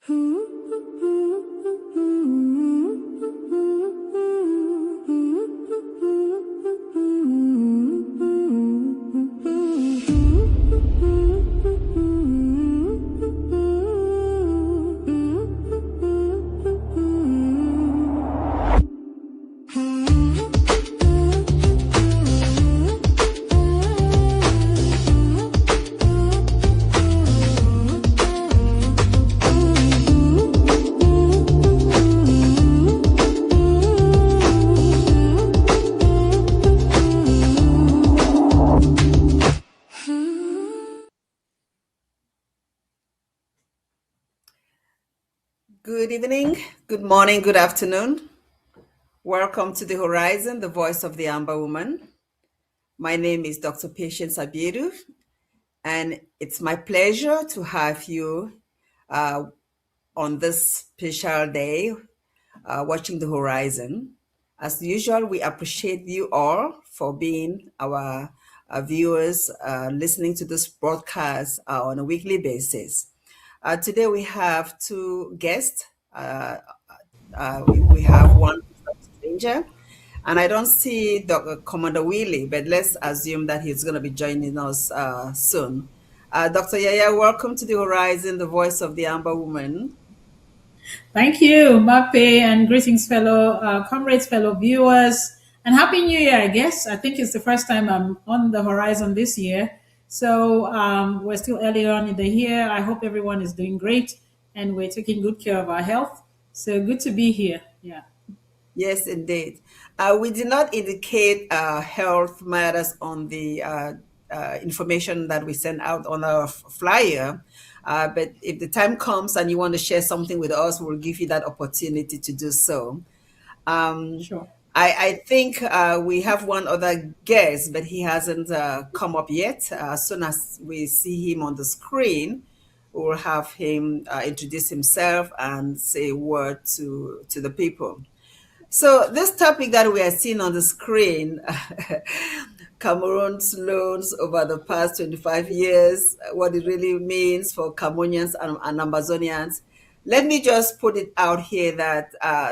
Good evening, good morning, good afternoon. Welcome to The Horizon, the voice of the Amber Woman. My name is Dr. Patience ABIEDU, and it's my pleasure to have you on this special day watching The Horizon. As usual, we appreciate you all for being our viewers listening to this broadcast on a weekly basis. Today we have two guests. We have one stranger, and I don't see Dr. Commander Willy, but let's assume that he's going to be joining us soon. Dr. YAYA, welcome to The Horizon, the voice of the Amber Woman. Thank you, Mape, and greetings, fellow comrades, fellow viewers, and Happy New Year, I guess. I think it's the first time I'm on the horizon this year. So we're still early on in the year. I hope everyone is doing great and we're taking good care of our health. So good to be here. Yeah. Yes, indeed. We did not indicate health matters on the information that we send out on our flyer. But if the time comes and you want to share something with us, we'll give you that opportunity to do so. Sure. I think we have one other guest, but he hasn't come up yet. As soon as we see him on the screen, we'll have him introduce himself and say a word to the people. So this topic that we are seeing on the screen, Cameroon's loans over the past 25 years, what it really means for Cameroonians and Amazonians. Let me just put it out here that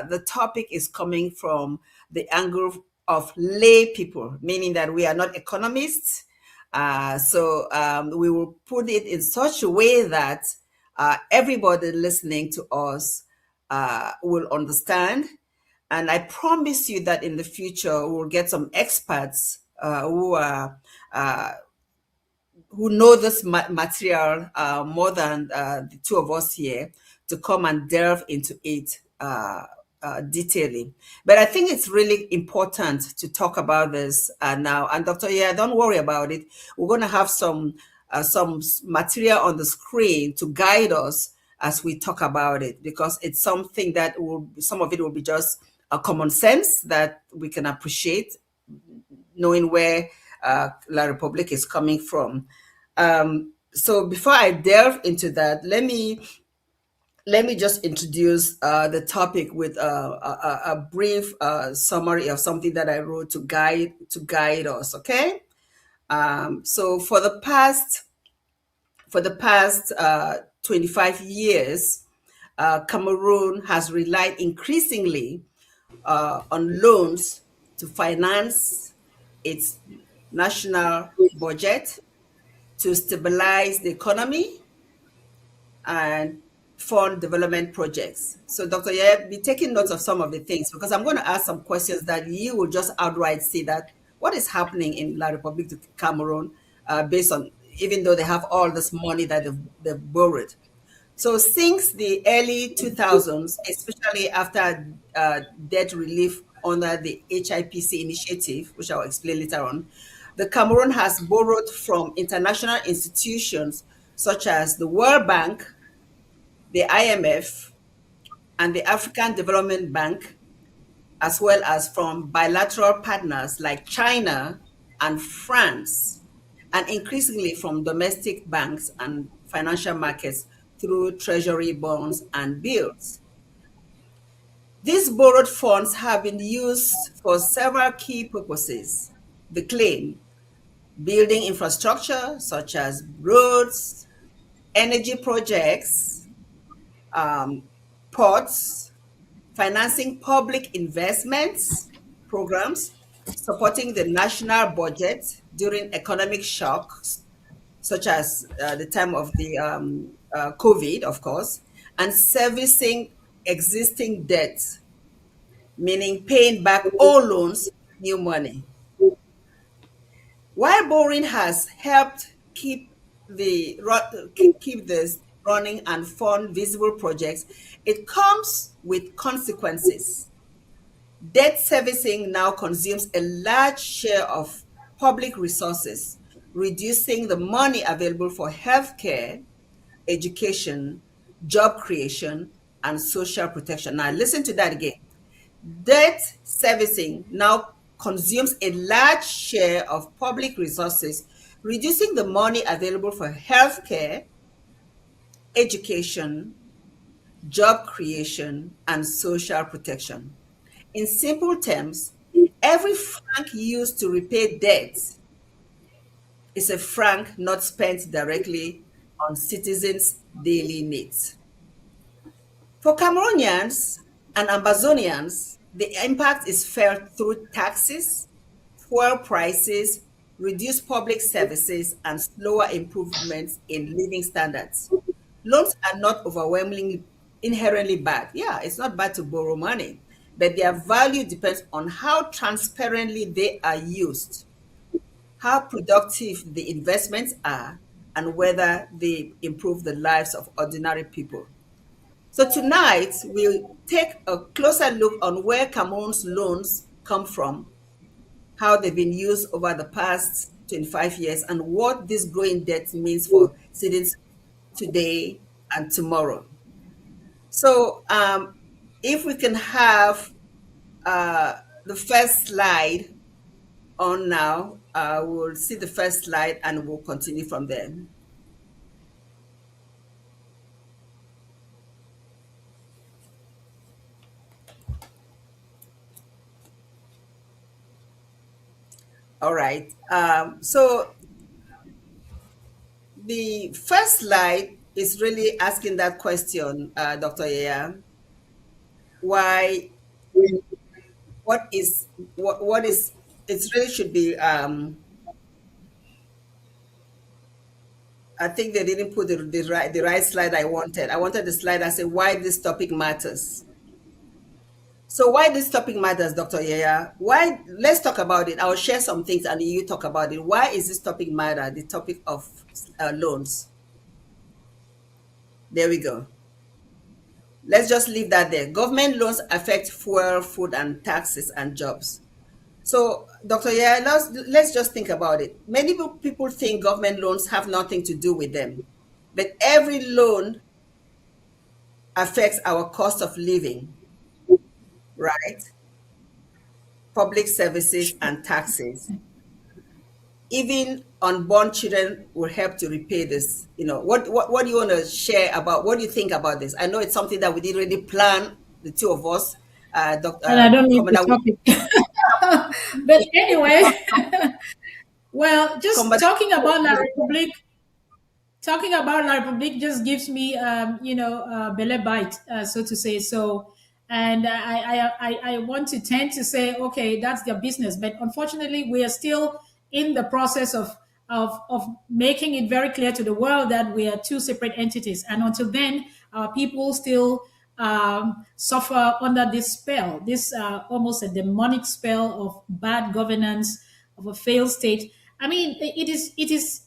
the topic is coming from the angle of lay people, meaning that we are not economists. So we will put it in such a way that everybody listening to us will understand. And I promise you that in the future, we'll get some experts who know this material more than the two of us here to come and delve into it detailing. But I think it's really important to talk about this now. And Dr. Yeah, don't worry about it. We're going to have some material on the screen to guide us as we talk about it, because it's something that some of it will be just a common sense that we can appreciate, knowing where La Republic is coming from. So before I delve into that, let me just introduce the topic with a brief summary of something that I wrote to guide us. Okay. So for the past 25 years, Cameroon has relied increasingly on loans to finance its national budget, to stabilize the economy, and fund development projects. So, Dr. Yeh, be taking notes of some of the things, because I'm going to ask some questions that you will just outright say that what is happening in La Republique de Cameroon based on, even though they have all this money that they've borrowed. So since the early 2000s, especially after debt relief under the HIPC initiative, which I'll explain later on, the Cameroon has borrowed from international institutions such as the World Bank, the IMF, and the African Development Bank, as well as from bilateral partners like China and France, and increasingly from domestic banks and financial markets through treasury bonds and bills. These borrowed funds have been used for several key purposes. The claim: building infrastructure such as roads, energy projects, um, ports, financing public investments programs, supporting the national budget during economic shocks, such as the time of the COVID, of course, and servicing existing debts, meaning paying back all loans, new money. While borrowing has helped keep this running and fund visible projects, it comes with consequences. Debt servicing now consumes a large share of public resources, reducing the money available for healthcare, education, job creation, and social protection. Now, listen to that again. Debt servicing now consumes a large share of public resources, reducing the money available for healthcare, education, job creation, and social protection. In simple terms, every franc used to repay debt is a franc not spent directly on citizens' daily needs. For Cameroonians and Ambazonians, the impact is felt through taxes, fuel prices, reduced public services, and slower improvements in living standards. Loans are not overwhelmingly inherently bad. Yeah, it's not bad to borrow money, but their value depends on how transparently they are used, how productive the investments are, and whether they improve the lives of ordinary people. So tonight, we'll take a closer look on where Cameroon's loans come from, how they've been used over the past 25 years, and what this growing debt means for citizens today and tomorrow. So if we can have the first slide on now, we'll see the first slide and we'll continue from there. All right. So the first slide is really asking that question, Dr. Yaya. Why? What is? What is? It really should be. I think they didn't put the right slide I wanted. I wanted the slide that said why this topic matters. So why this topic matters, Dr. Yaya? Why? Let's talk about it. I'll share some things and you talk about it. Why is this topic matter? The topic of loans. There we go. Let's just leave that there. Government loans affect fuel, food, and taxes and jobs. So, Dr. Yeah, let's just think about it. Many people think government loans have nothing to do with them, but every loan affects our cost of living, right? Public services and taxes. Even unborn children will help to repay this. What do you want to share about? What do you think about this? I know it's something that we didn't really plan, the two of us, And I Dr. don't need the Commander. topic. But anyway, well, just Commander, talking about La Republique just gives me, belle bite, so to say. So, and I want to tend to say, okay, that's their business. But unfortunately, we are still in the process of making it very clear to the world that we are two separate entities. And until then, our people still suffer under this spell, this almost a demonic spell of bad governance, of a failed state. I mean, it is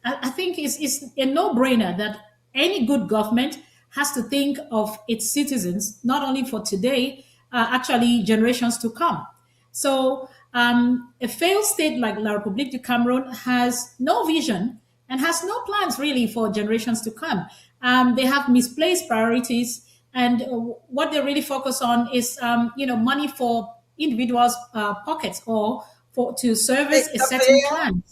I think it's a no-brainer that any good government has to think of its citizens not only for today, actually generations to come. So a failed state like La République du Cameroon has no vision and has no plans really for generations to come. They have misplaced priorities, and what they really focus on is, money for individuals' pockets or for to hey, service a Dr. certain plan.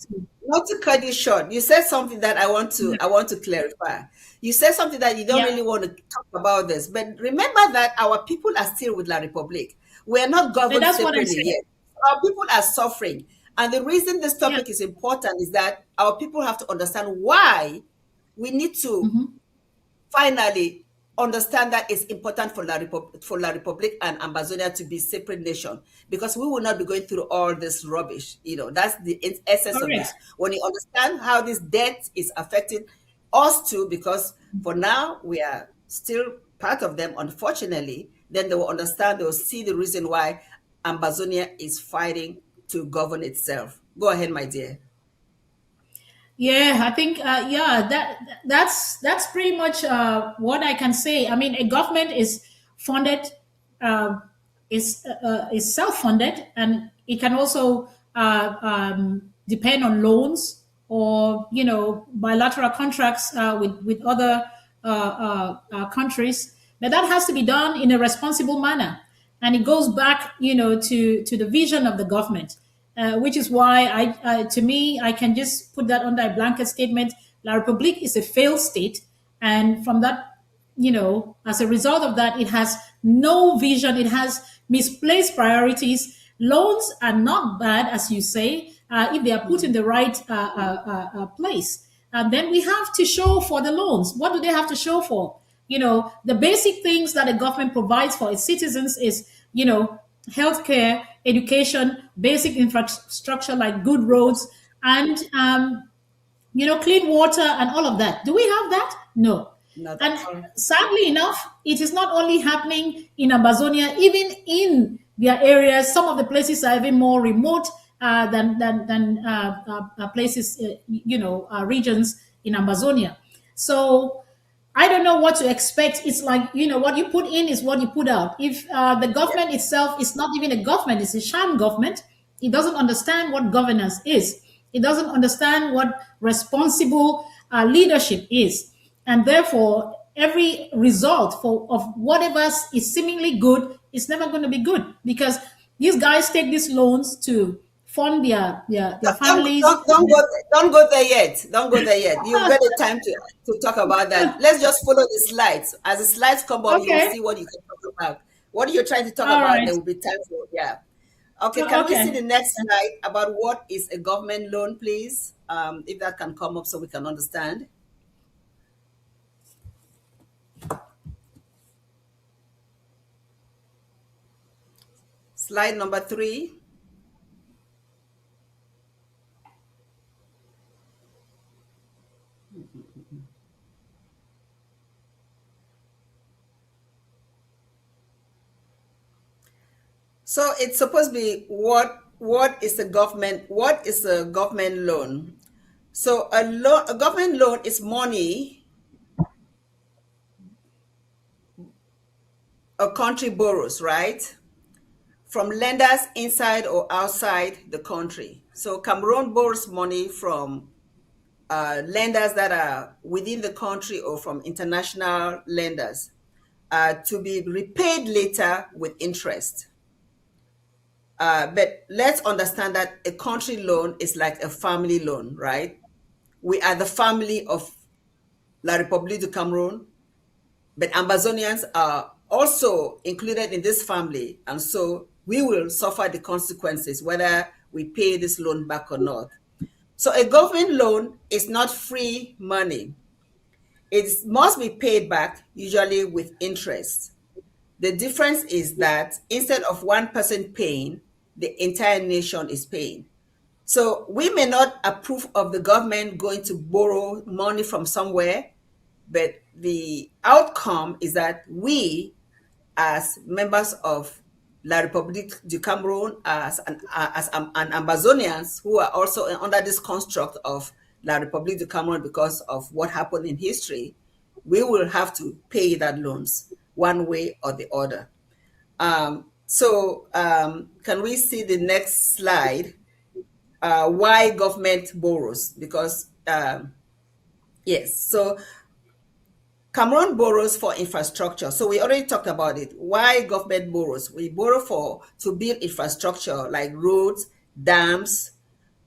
not to cut you short, you said something that I want to clarify. You said something that you don't Yeah, really want to talk about this, but remember that our people are still with La Republique. We are not but governed that's what I separately said. yet. Our people are suffering. And the reason this Yeah. topic is important is that our people have to understand why we need to Mhm. finally understand that it's important for La Republic and Ambazonia to be separate nation, because we will not be going through all this rubbish. That's the essence of Correct. this. When you understand how this debt is affecting us too, because for now we are still part of them, unfortunately, then they will understand, they will see the reason why Ambazonia is fighting to govern itself. Go ahead, my dear. Yeah, I think yeah, that's pretty much what I can say. I mean, a government is funded, uh, is self-funded, and it can also depend on loans or bilateral contracts with other countries. But that has to be done in a responsible manner, and it goes back to the vision of the government, which is why to me, I can just put that under a blanket statement. La Republique is a failed state, and from that, as a result of that, it has no vision. It has misplaced priorities. Loans are not bad, as you say, if they are put in the right place. And then we have to show for the loans. What do they have to show for? The basic things that the government provides for its citizens is, healthcare, education, basic infrastructure like good roads, and clean water and all of that. Do we have that? No. Not at And all. sadly enough, it is not only happening in Amazonia, even in their areas. Some of the places are even more remote than places, regions in Amazonia. So I don't know what to expect. It's like, what you put in is what you put out. If the government itself is not even a government, it's a sham government, it doesn't understand what governance is. It doesn't understand what responsible leadership is. And therefore, every result of whatever is seemingly good is never going to be good, because these guys take these loans to fund their families. Don't go there yet. Don't go there yet. You've got the time to talk about that. Let's just follow the slides. As the slides come up, you will Okay. see what you can talk about. What you're trying to talk All about, right. there will be time for, yeah. Okay, can we see Okay. the next slide about what is a government loan, please? If that can come up so we can understand. Slide number 3. So it's supposed to be what is a government loan? So a government loan is money a country borrows, right? From lenders inside or outside the country. So Cameroon borrows money from lenders that are within the country or from international lenders to be repaid later with interest. But let's understand that a country loan is like a family loan, right? We are the family of La République du Cameroon, but Ambazonians are also included in this family, and so we will suffer the consequences whether we pay this loan back or not. So a government loan is not free money. It must be paid back, usually with interest. The difference is that instead of one person paying, the entire nation is paying. So we may not approve of the government going to borrow money from somewhere, but the outcome is that we, as members of La République du Cameroun, as an Ambazonians who are also under this construct of La République du Cameroun because of what happened in history, we will have to pay that loans one way or the other. Can we see the next slide? Why government borrows? Because yes, so Cameroon borrows for infrastructure. So we already talked about it. Why government borrows? We borrow to build infrastructure like roads, dams,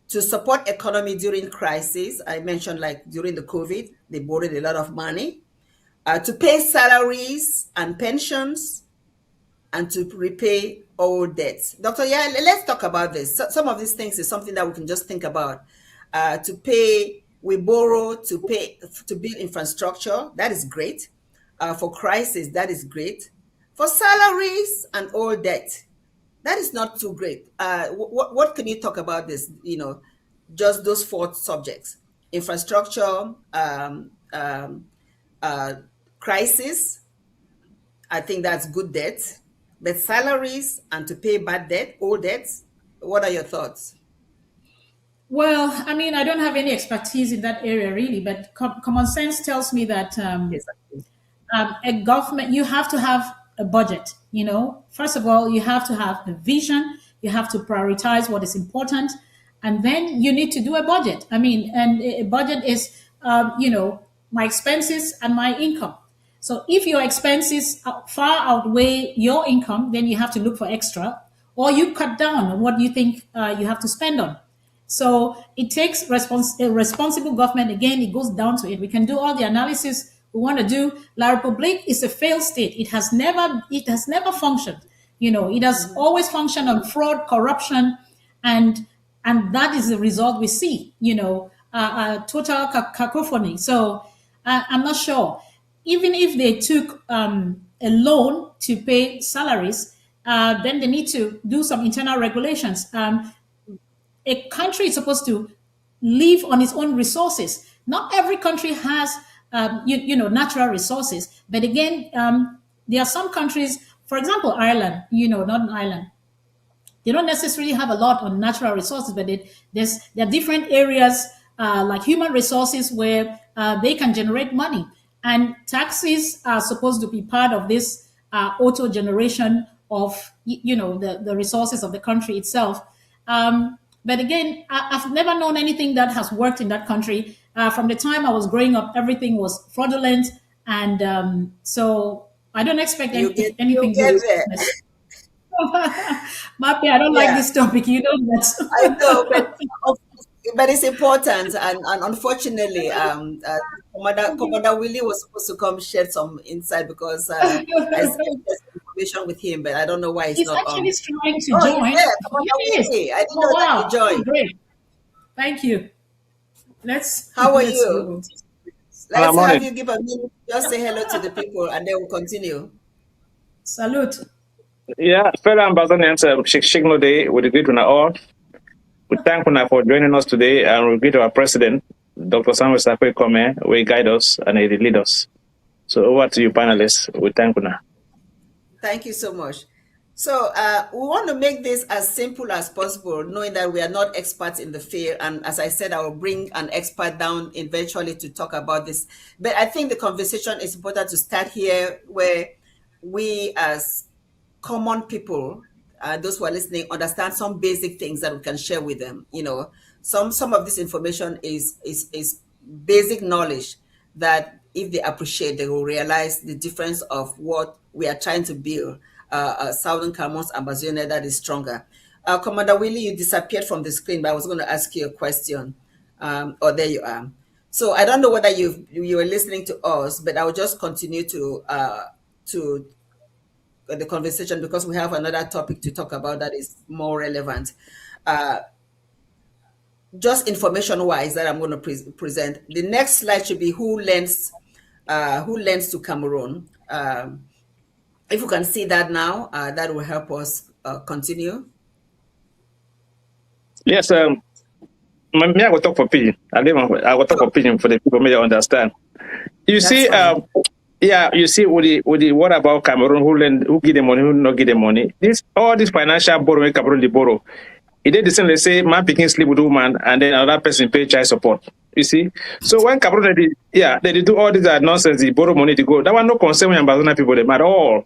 to support economy during crisis. I mentioned like during the COVID, they borrowed a lot of money to pay salaries and pensions, and to repay all debts. Dr. Yeah, let's talk about this. Some of these things is something that we can just think about. We borrow to build infrastructure. That is great. For crisis, that is great. For salaries and all debt, that is not too great. What can you talk about this? Just those four subjects: infrastructure, uh, crisis. I think that's good debt, but salaries and to pay bad debt, old debts. What are your thoughts? Well, I mean, I don't have any expertise in that area really, but common sense tells me that Exactly. a government, you have to have a budget. First of all, you have to have a vision. You have to prioritize what is important, and then you need to do a budget. I mean, and a budget is my expenses and my income. So if your expenses far outweigh your income, then you have to look for extra, or you cut down on what you think you have to spend on. So it takes a responsible government. Again, it goes down to it. We can do all the analysis we want to do. La République is a failed state. It has never functioned. It has always functioned on fraud, corruption, and that is the result we see. Total cacophony. So I'm not sure. Even if they took a loan to pay salaries, then they need to do some internal regulations. A country is supposed to live on its own resources. Not every country has, natural resources. But again, there are some countries, for example, Ireland, Northern Ireland, they don't necessarily have a lot on natural resources, but there are different areas like human resources where they can generate money. And taxes are supposed to be part of this auto generation of the resources of the country itself. But again, I've never known anything that has worked in that country. From the time I was growing up, everything was fraudulent, and so I don't expect You anything get good. there. Mappy, I don't like Yeah. this topic. You know I know, that. but it's important, and unfortunately, Commander Willie was supposed to come shed some insight because I skipped some information with him, but I don't know why he's He's not actually on. trying to Oh, he's join. there, He Commander is. Willie. I didn't Oh know that you wow! Oh, joined. great. Thank you. Let's How are let's you? go. Let's have Morning. you give a minute, just say hello to the people, and then we'll continue. Salute. Yeah, fellow ambassadors, Shikno Day, we greet una all. We thank una for joining us today, and we greet our president, Dr. Samuel Sakwe Kome, who will guide us and he will lead us. So over to you, panelists. We thank una. Thank you so much. So we want to make this as simple as possible, knowing that we are not experts in the field. And as I said, I will bring an expert down eventually to talk about this. But I think the conversation is important to start here, where we as common people, those who are listening, understand some basic things that we can share with them. Some of this information is basic knowledge that if they appreciate, they will realize the difference of what we are trying to build. Southern Cameroon's Ambazonia that is stronger. Commander Willie, you disappeared from the screen, but I was going to ask you a question. There you are. So I don't know whether you were listening to us, but I will just continue to the conversation because we have another topic to talk about that is more relevant. Just information wise that I'm going to present. The next slide should be who lends to Cameroon. If you can see that now, that will help us continue. Yes, me, I will talk for Pidgin. I will talk for Pidgin for the people may understand. You That's see, fine. yeah, you see, what about Cameroon? Who give them money? Who not give them money? All this financial borrowing, Cameroon they borrow. It did the same. They say man picking sleep with woman, and then another person pay child support. You see, so when Cameroon they do all this nonsense. They borrow money to go. That one no concern with Ambazona people them at all.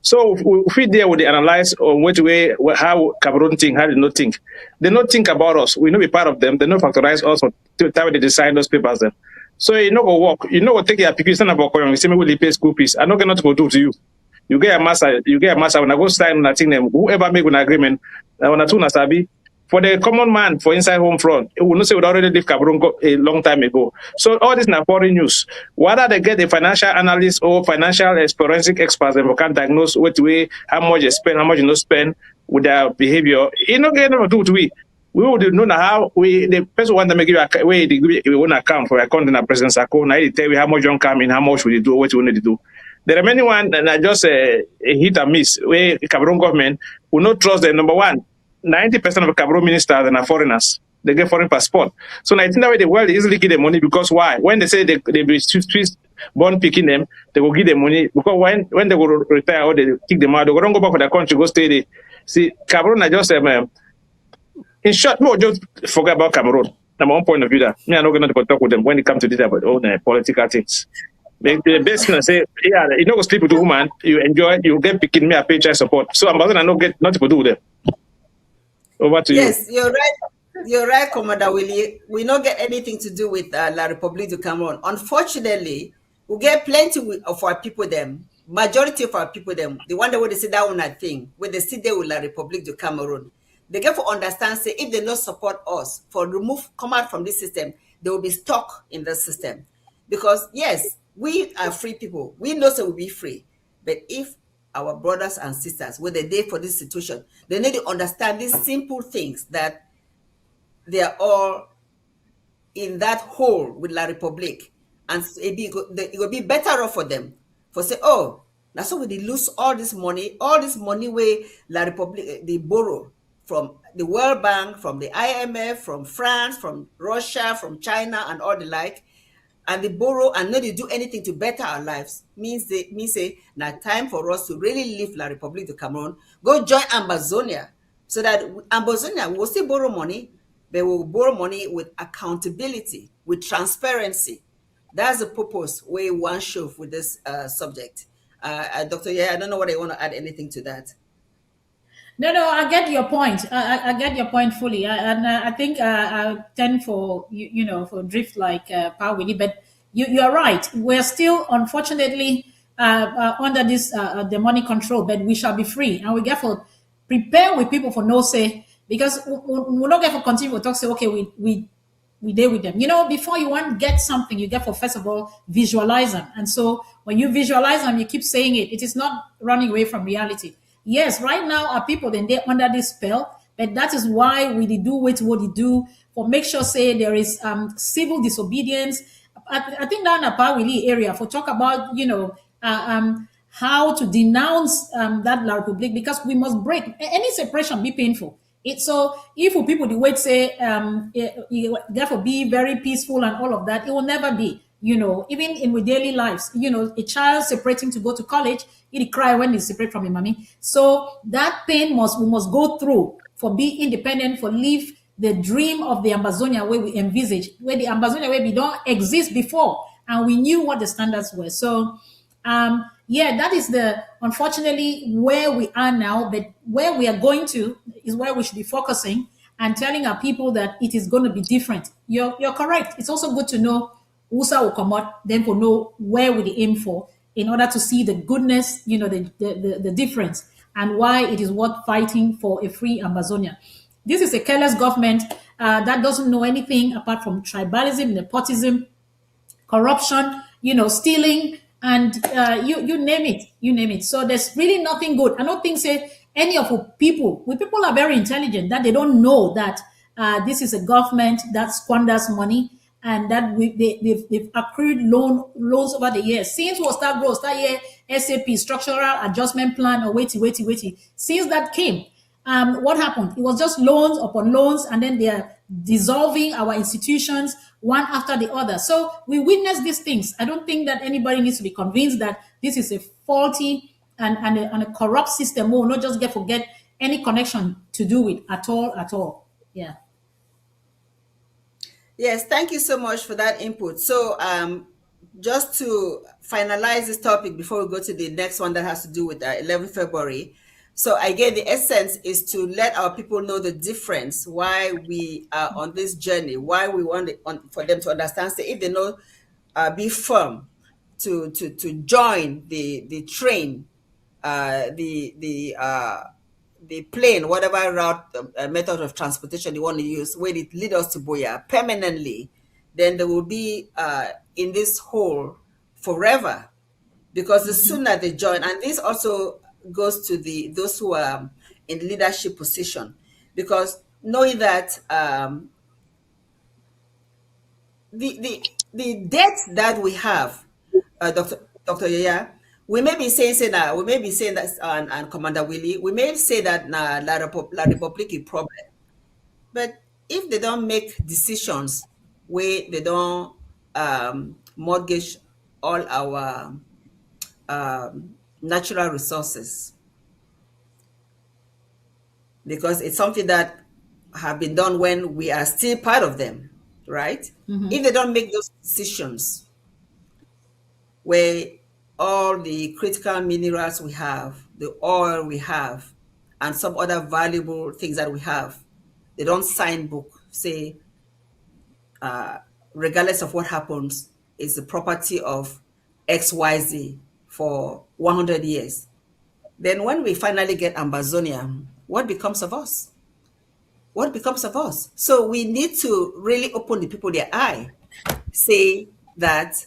So if we there, would they analyze on which way how Cameroon think, how they not think. They not think about us. We not be part of them. They not factorize us to time they design those papers then. So you know go work. You know go take your pick. Stand about coin. You see me will pay school fees. I not get nothing to do to you. You get a master. When I go sign nothing them, whoever make an agreement, when I tune sabi for the common man for inside home front, it will not say we already leave Cameroon a long time ago. So all this na foreign news. Whether they get a financial analyst or financial forensic experts that can diagnose what way, how much they spend, how much you not spend with their behavior, it not get nothing to do with we. We would know how the person want to make you they give you own account for account in a president's account. Now they tell you how much you come in, how much will you do, what you want to do. There are many one and I just a hit and miss where Cameroon government will not trust them. Number one, 90% of Cameroon ministers are foreigners. They get foreign passport. So I think that way the world easily give them money because why? When they say they be Swiss born picking them, they will give them money because when they will retire or they kick them out, they will go back to their country, go stay there. See, Cameroon, I just in short, no, just forget about Cameroon. From my own point of view, that me, I'm not going to talk with them when it comes to this about own political things. The best thing I say, yeah, you don't go sleep with a woman, you enjoy, you get picking me a pay child support. So I'm not going to get nothing to do with them. Over to you. Yes, you're right. You're right, Commander Willie. We don't get anything to do with La République du Cameroon. Unfortunately, we get plenty of our people them. Majority of our people them, the one that would say that one thing, when they sit there with La République du Cameroon, they get to understand, say, if they don't support us for come out from this system, they will be stuck in the system. Because yes, we are free people. We know so we'll be free. But if our brothers and sisters, when they're there for this situation, they need to understand these simple things that they are all in that hole with La République. And it will be better off for them. For say, oh, that's why they lose all this money where La République, they borrow from the World Bank, from the IMF, from France, from Russia, from China, and all the like. And they borrow and not they do anything to better our lives. Means say, now time for us to really leave La République du Cameroon, go join Ambazonia, so that Ambazonia will still borrow money, but will borrow money with accountability, with transparency. That's the purpose we want to show with this subject. Dr. YAYA, I don't know whether you want to add anything to that. No, I get your point. I get your point fully, I think I tend for for drift like Power Willie, but you're right. We're still unfortunately under this demonic control, but we shall be free, and we get for prepare with people for no say because we not get for continue to talk. Say okay, we deal with them. Before you want to get something, you get for first of all visualize them, and so when you visualize them, you keep saying it. It is not running away from reality. Yes, right now our people then they're under this spell, but that is why we do what we do for make sure say there is civil disobedience. I think down in the Willy area for talk about how to denounce that La Republic because we must break any separation be painful. So if for people the way say therefore be very peaceful and all of that, it will never be. Even in with daily lives, a child separating to go to college, he cry when he's separate from his mommy. So that pain we must go through for be independent, for live the dream of the Amazonia where we envisage, where the Amazonia where we don't exist before, and we knew what the standards were. So that is the unfortunately where we are now, but where we are going to is where we should be focusing and telling our people that it is going to be different. You're correct. It's also good to know USA will come out, then we'll know where we aim for in order to see the goodness, the difference and why it is worth fighting for a free Amazonia. This is a careless government that doesn't know anything apart from tribalism, nepotism, corruption, stealing, and you name it, So there's really nothing good. I don't think say any of people are very intelligent that they don't know that this is a government that squanders money and that they've accrued loans over the years. Since we start year SAP, structural adjustment plan, or wait. Since that came, what happened? It was just loans upon loans, and then they are dissolving our institutions one after the other. So we witness these things. I don't think that anybody needs to be convinced that this is a faulty and a corrupt system. We'll not just forget any connection to do with at all. Yeah. Yes, thank you so much for that input. So, just to finalize this topic before we go to the next one that has to do with 11 February. So, again, the essence is to let our people know the difference, why we are on this journey, why we want for them to understand. Say, if they know, be firm to join the train, the plane, whatever route, method of transportation you want to use, where it lead us to Boya permanently, then they will be in this hole forever. Because the sooner they join, and this also goes to those who are in leadership position, because knowing that the debt that we have, Dr. Yaya, we may be saying that, we may be saying that, and Commander Willie, we may say that La Republic is problem, but if they don't make decisions where they don't mortgage all our natural resources, because it's something that have been done when we are still part of them, right? If they don't make those decisions where all the critical minerals we have, the oil we have, and some other valuable things that we have, they don't sign book, say, regardless of what happens, it's the property of XYZ for 100 years. Then when we finally get Ambazonia, what becomes of us? What becomes of us? So we need to really open the people their eye, say that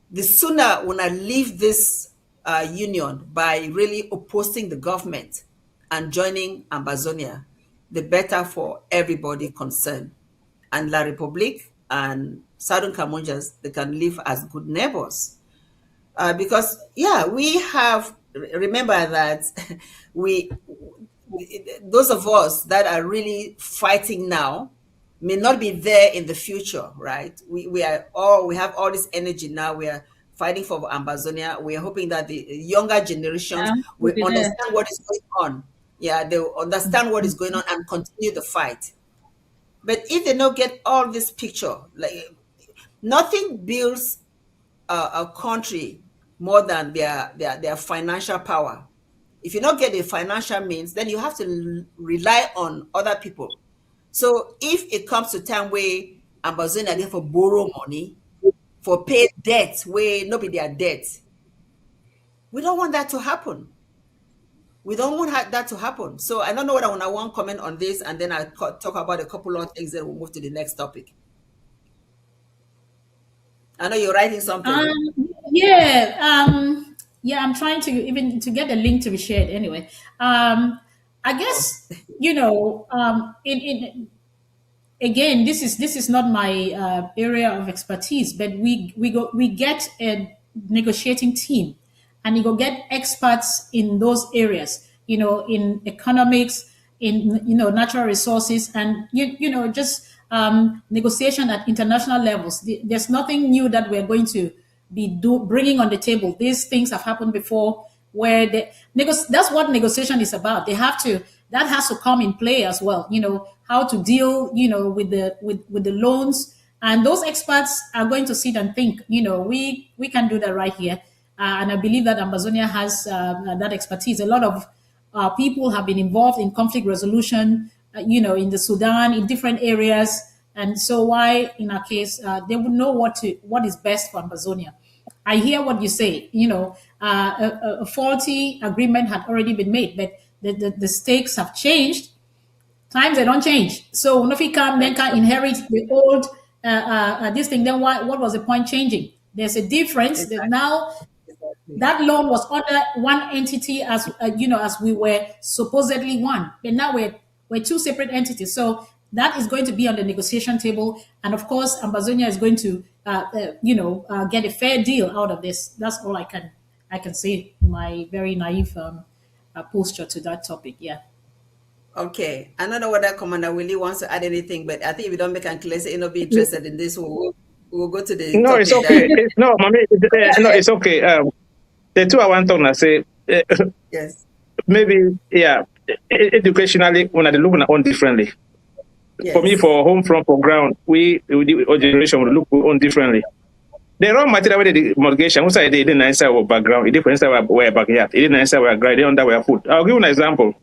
the sooner when I leave this union by really opposing the government and joining Ambazonia, the better for everybody concerned. And La Republique and Southern Cameroonians, they can live as good neighbors. Because, yeah, we have, remember that we, those of us that are really fighting now may not be there in the future, right? We have all this energy now. We are fighting for Ambazonia. We are hoping that the younger generations will understand what is going on. Yeah, they will understand what is going on and continue the fight. But if they don't get all this picture, like nothing builds a country more than their financial power. If you don't get the financial means, then you have to rely on other people. So if it comes to time where Ambazonia get for borrow money, for pay debt where nobody their debt, we don't want that to happen. We don't want that to happen. So I don't know what I want to comment on this, and then I'll talk about a couple of things, then we'll move to the next topic. I know you're writing something. Yeah, I'm trying to even to get the link to be shared anyway. I guess in again, this is not my area of expertise, but we get a negotiating team, and you go get experts in those areas, in economics, in natural resources, and just negotiation at international levels. There's nothing new that we're going to be bringing on the table. These things have happened before, where that's what negotiation is about. That has to come in play as well. How to deal, with the loans, and those experts are going to sit and think. We can do that right here, and I believe that Amazonia has that expertise. A lot of people have been involved in conflict resolution, in the Sudan, in different areas, and so why, in our case, they would know what is best for Amazonia. I hear what you say. A faulty agreement had already been made, but the stakes have changed. Times they don't change. So if he can then can inherit the old this thing, then what was the point changing? There's a difference. That now that loan was under one entity, as we were supposedly one, but now we're two separate entities. So that is going to be on the negotiation table, and of course, Amazonia is going to get a fair deal out of this. That's all I can say. My very naive posture to that topic. Yeah. Okay, I don't know whether Commander Willie wants to add anything, but I think if we don't make an clear, say not be interested in this, we'll go to the no, topic. it's okay. No, mommy, no, it's okay. The two I want to say, yes, maybe educationally, when I look on differently. yes. For me, for home front, for ground, our generation will look on differently. The raw material where the mortgage, who say they didn't answer our background, it didn't answer our backyard, it didn't answer our ground, they don't under our food. I'll give you an example.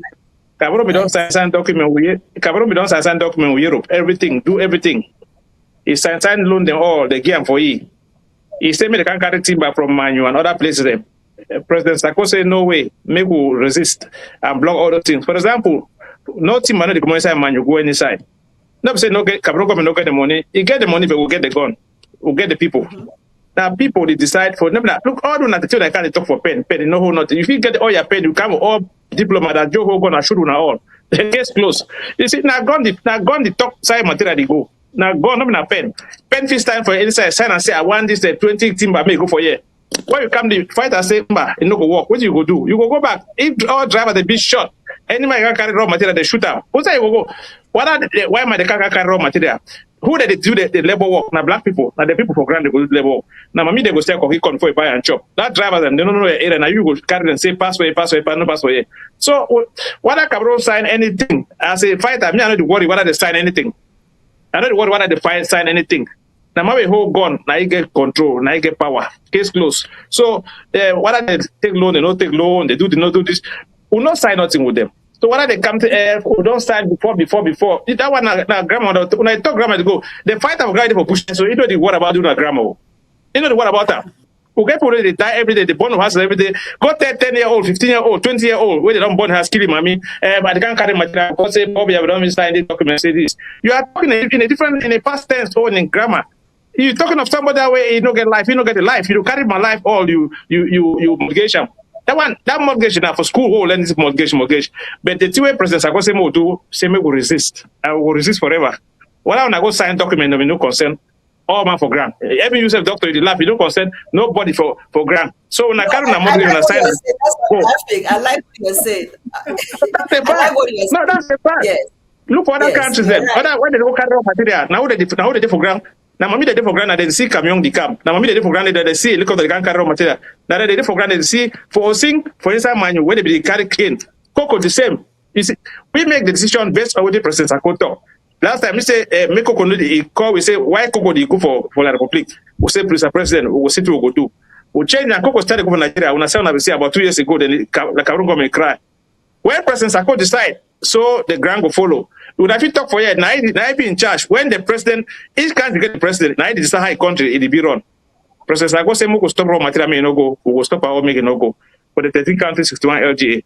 Cameroon don't sign document with Europe. Everything, do everything. He sign loan them all, they give them for you. He said me they can carry timber from Manu and other places. President Sarkozy said no way, make we resist and block all those things. For example, no timber no they come inside Manu, go inside. Not say no get Cameroon government no get the money. You get the money, but we'll get the gun. We'll get the people. Now people they decide for them. Look, all do not tell they can't talk for pen. You know who not. If you get all your pen, you come all diploma that Joe Hogan and should na all. The case closed. You see, now gone the talk side material they go. Now gone up in a pen. Pen fist time for inside sign and say I want this 20 timber may go for year. When you come the fighter say, it no go work. What do you go do? You go back. If all driver they be shot, any man can carry raw material, they shoot out. What's that you go? Why am I the can't carry raw material? Who they do the labor work? Now black people, now the people for granted go do labor work. Now mommy they go say coffee corn for buy and chop. That driver them they don't know the area. Now you go carry them say pass away, no pass away. So whether Cameroon sign anything as a fighter, me I don't worry whether they sign anything. I don't worry whether they sign anything. Now my whole gun, now you get control, now you get power. Case closed. So whether they take loan, they don't take loan, they not do this, we'll not sign nothing with them. So whether they come to we don't sign before. That one now grandma, when I talk grandma to go, they fight of grandma for pushing. So you know the what about doing a grandma? You know the what about that? We get people they die every day, they burn houses every day. Go 10-year-old, 15-year-old, 20-year-old, where they don't burn house, killing mommy, but they can't carry material because say, Bobby, I don't sign this document, say this. You are talking in a past tense or in grammar. You're talking of somebody that way, you don't get life, you don't get a life. You don't carry my life all, you mortgage. That mortgage now for school, learn this mortgage. But the two-way president, I go say more do, say me will resist. I will resist forever. When I go sign document, there will be no consent. All man for grant. Every user doctor in the lab, you don't consent nobody for grant. So when I carry my mortgage on a sign, I like what you said. That's a fact. No, that's a fact. Yes. Look for other countries then. Right. When they don't carry raw material, now they do for grant. Now, mommy, they do for granted, they see Cameroon the camp. Now, mommy, they do for granted, they see, look at the carry raw material. Now, they do for granted, they see, for Osing, for inside manual, where they carry cane. Cocoa, the same. You see, we make the decision based on what the president Sakoto. Last time, we say, make Cocoa, he call, we say, why Cocoa, they go for the Republic? We say, Mr. President, we say, to go do. We change, and Cocoa started to go for Nigeria. When I say about 2 years ago, then the Cameroon government cry. When President Sakoto decide, so the ground will follow. Would have you talk for yet? Now I be in charge. When the president, each country get the president, now it is a high country, it will be run. President Sakoto say, we will stop raw material, may no go. We will stop our make no go. For the 13 countries, 61 LGA.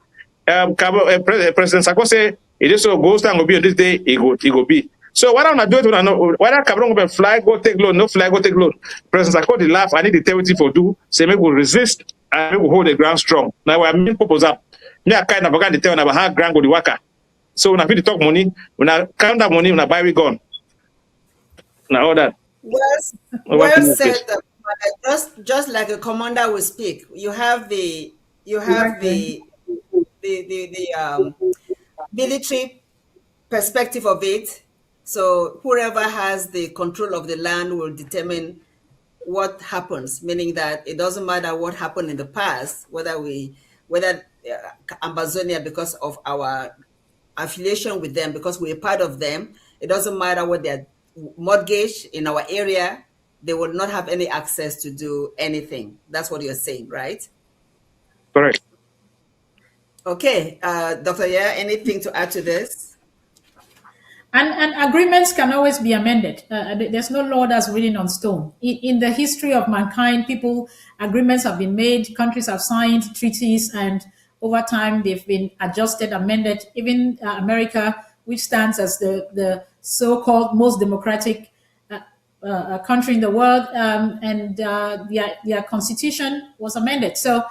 President Sakoto say, it is so goes down, will be on this day, it go be. So what I'm not doing, whether Cameroon will fly, go take loan, no fly, go take loan. President Sakoto laugh, I need the territory for do, say, we will resist, and we will hold the ground strong. Now, we are main purpose up. Me a kind of forgot to tell about how grand go the worker. So when I feel talk money, when I count that money, when I buy we gone. Now all that. Well said. Just like a commander will speak. You have the military perspective of it. So whoever has the control of the land will determine what happens. Meaning that it doesn't matter what happened in the past, whether Ambazonia, because of our affiliation with them, because we're part of them, it doesn't matter what their mortgage in our area, they will not have any access to do anything. That's what you're saying, right? Correct. Okay, Dr. YAYA, anything to add to this? And agreements can always be amended. There's no law that's written on stone. In the history of mankind, agreements have been made, countries have signed treaties, and over time they've been adjusted, amended. Even America, which stands as the so-called most democratic country in the world, and their constitution was amended. So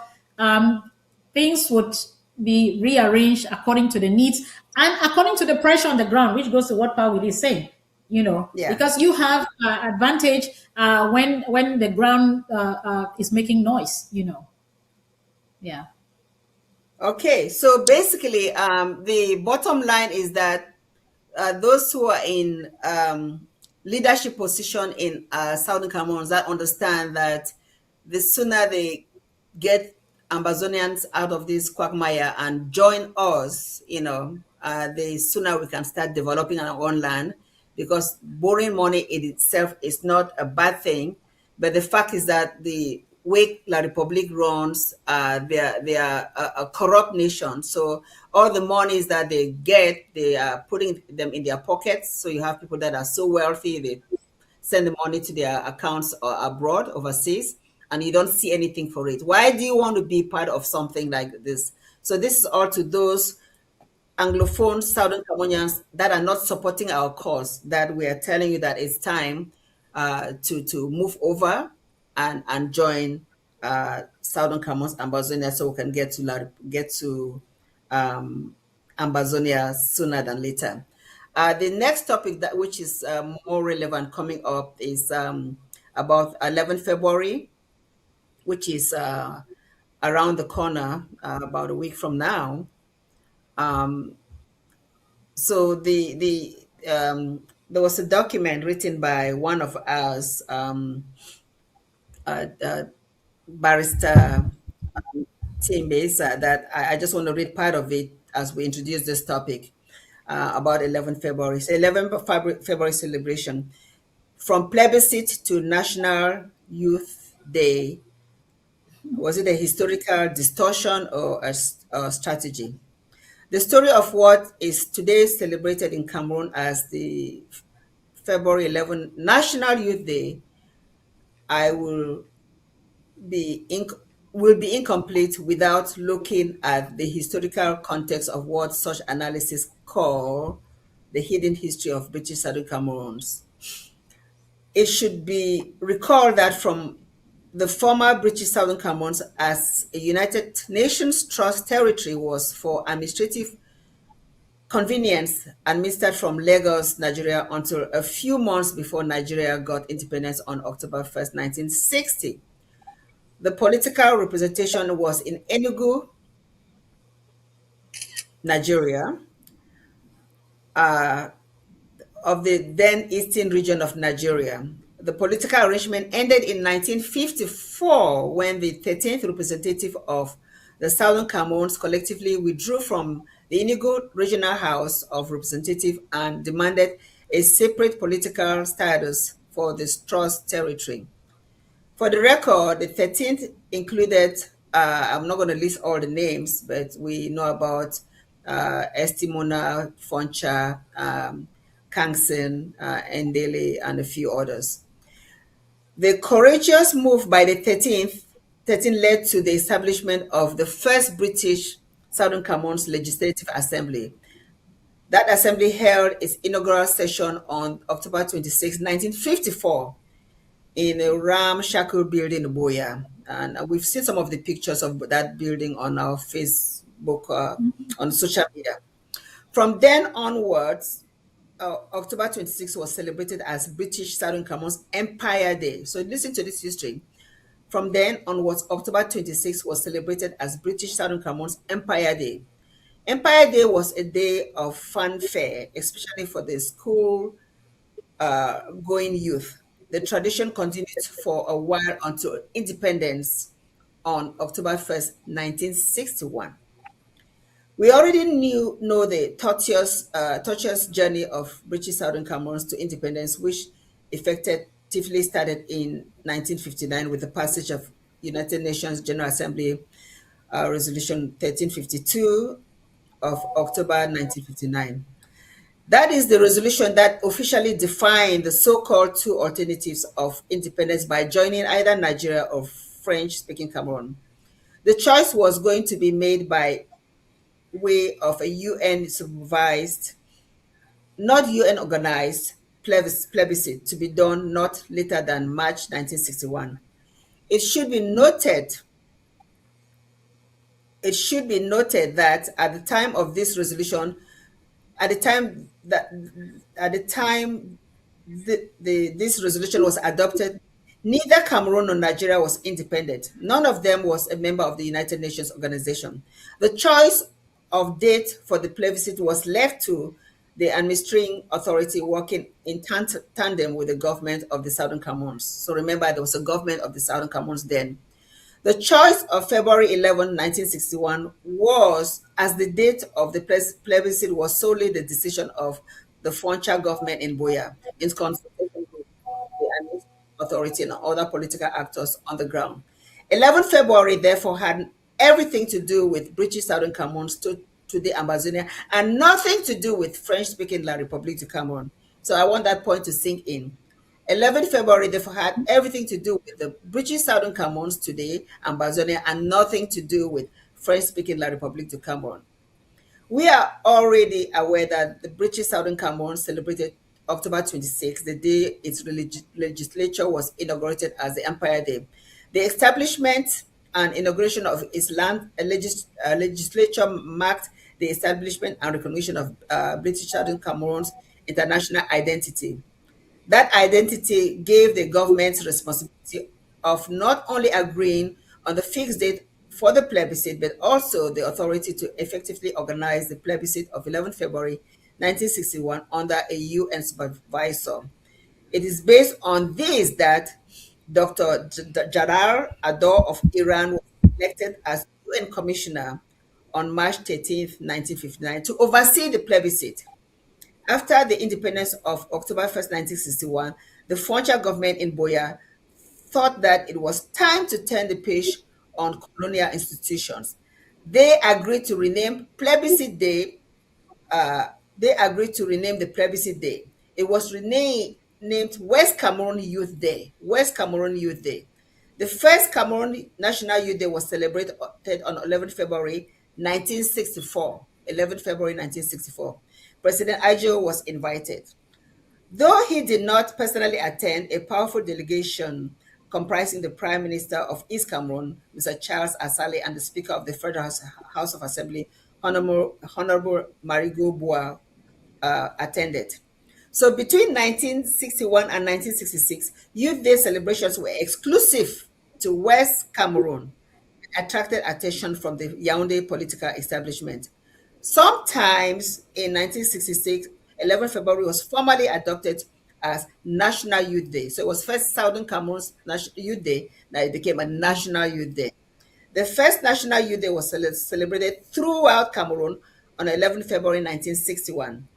things would be rearranged according to the needs and according to the pressure on the ground, which goes to what Paul is saying, because you have advantage when the ground is making noise, Yeah. Okay, so basically, the bottom line is that those who are in leadership position in Southern Cameroon that understand that the sooner they get Ambazonians out of this quagmire and join us, the sooner we can start developing our own land, because borrowing money in itself is not a bad thing. But the fact is that the way La Republique runs, they are a corrupt nation. So all the monies that they get, they are putting them in their pockets. So you have people that are so wealthy, they send the money to their accounts abroad, overseas, and you don't see anything for it. Why do you want to be part of something like this? So this is all to those Anglophone Southern Cameroonians that are not supporting our cause, that we are telling you that it's time to move over and join Southern Cameroon's Ambazonia, so we can get to um, Ambazonia sooner than later. The next topic that which is more relevant coming up is about 11 February, which is around the corner, about a week from now. Um, so there was a document written by one of us, uh, uh, barrister Tim Besa, that I just want to read part of it as we introduce this topic about 11 February. So 11 February celebration, from plebiscite to National Youth Day. Was it a historical distortion or a strategy? The story of what is today celebrated in Cameroon as the February 11 National Youth Day, I be inc- will be incomplete without looking at the historical context of what such analysis call the hidden history of British Southern Cameroons. It should be recalled that from the former British Southern Cameroons as a United Nations Trust territory was for administrative convenience administered from Lagos, Nigeria, until a few months before Nigeria got independence on October 1st, 1960. The political representation was in Enugu, Nigeria, uh, of the then eastern region of Nigeria. The political arrangement ended in 1954 when the 13th representative of the Southern Cameroons collectively withdrew from the Enugu Regional House of Representatives and demanded a separate political status for the Trust territory. For the record, the 13th included, I'm not going to list all the names, but we know about Estimona, Foncha, Kangsen, Endele, and a few others. The courageous move by the 13th led to the establishment of the first British Southern Cameroons Legislative Assembly. That assembly held its inaugural session on October 26, 1954, in a ramshackle building in Boya. And we've seen some of the pictures of that building on our Facebook, on social media. From then onwards, October 26 was celebrated as British Southern Cameroon's Empire Day. So listen to this history. From then onwards, October 26 was celebrated as British Southern Cameroon's Empire Day. Empire Day was a day of fanfare, especially for the school going youth. The tradition continued for a while until independence on October 1st, 1961. We already know the tortuous journey of British Southern Cameroons to independence, which effectively started in 1959 with the passage of United Nations General Assembly Resolution 1352 of October 1959. That is the resolution that officially defined the so-called two alternatives of independence by joining either Nigeria or French-speaking Cameroon. The choice was going to be made by way of a UN-supervised, not UN-organized plebiscite to be done not later than March 1961. It should be noted that at the time of this resolution, at the time this resolution was adopted, neither Cameroon nor Nigeria was independent. None of them was a member of the United Nations organization. The choice of date for the plebiscite was left to the administering authority working in tandem with the government of the Southern Cameroons. So remember, there was a government of the Southern Cameroons then. The choice of February 11, 1961 was, as the date of the plebiscite, was solely the decision of the Foncha government in Boya, in consultation with the administrative authority and other political actors on the ground. 11 February, therefore, had everything to do with British Southern Cameroon to the Ambazonia and nothing to do with French-speaking La République du Cameroun. So I want that point to sink in. 11 February, therefore, had everything to do with the British Southern Cameroons today, Ambazonia, and nothing to do with French-speaking La République du Cameroun. We are already aware that the British Southern Cameroon celebrated October 26, the day its legislature was inaugurated as the Empire Day. The establishment and inauguration of its land legislature marked the establishment and recognition of British Southern Cameroon's international identity. That identity gave the government responsibility of not only agreeing on the fixed date for the plebiscite, but also the authority to effectively organize the plebiscite of 11 February 1961 under a UN supervisor. It is based on this that Dr. Jadar Ador of Iran was elected as UN Commissioner on March 13th, 1959, to oversee the plebiscite. After the independence of October 1st, 1961, the Frontier government in Boya thought that it was time to turn the page on colonial institutions. They agreed to rename Plebiscite Day. They agreed to rename the Plebiscite Day. It was named West Cameroon Youth Day. West Cameroon Youth Day. The first Cameroon National Youth Day was celebrated on 11 February 1964. 11 February 1964. President Ajo was invited. Though he did not personally attend, a powerful delegation comprising the Prime Minister of East Cameroon, Mr. Charles Asale, and the Speaker of the Federal House of Assembly, Honorable Marigo Bois, attended. So between 1961 and 1966, Youth Day celebrations were exclusive to West Cameroon, attracted attention from the Yaoundé political establishment. Sometimes in 1966, 11 February was formally adopted as National Youth Day. So it was first Southern Cameroon's National Youth Day, now it became a National Youth Day. The first National Youth Day was celebrated throughout Cameroon on 11 February 1961.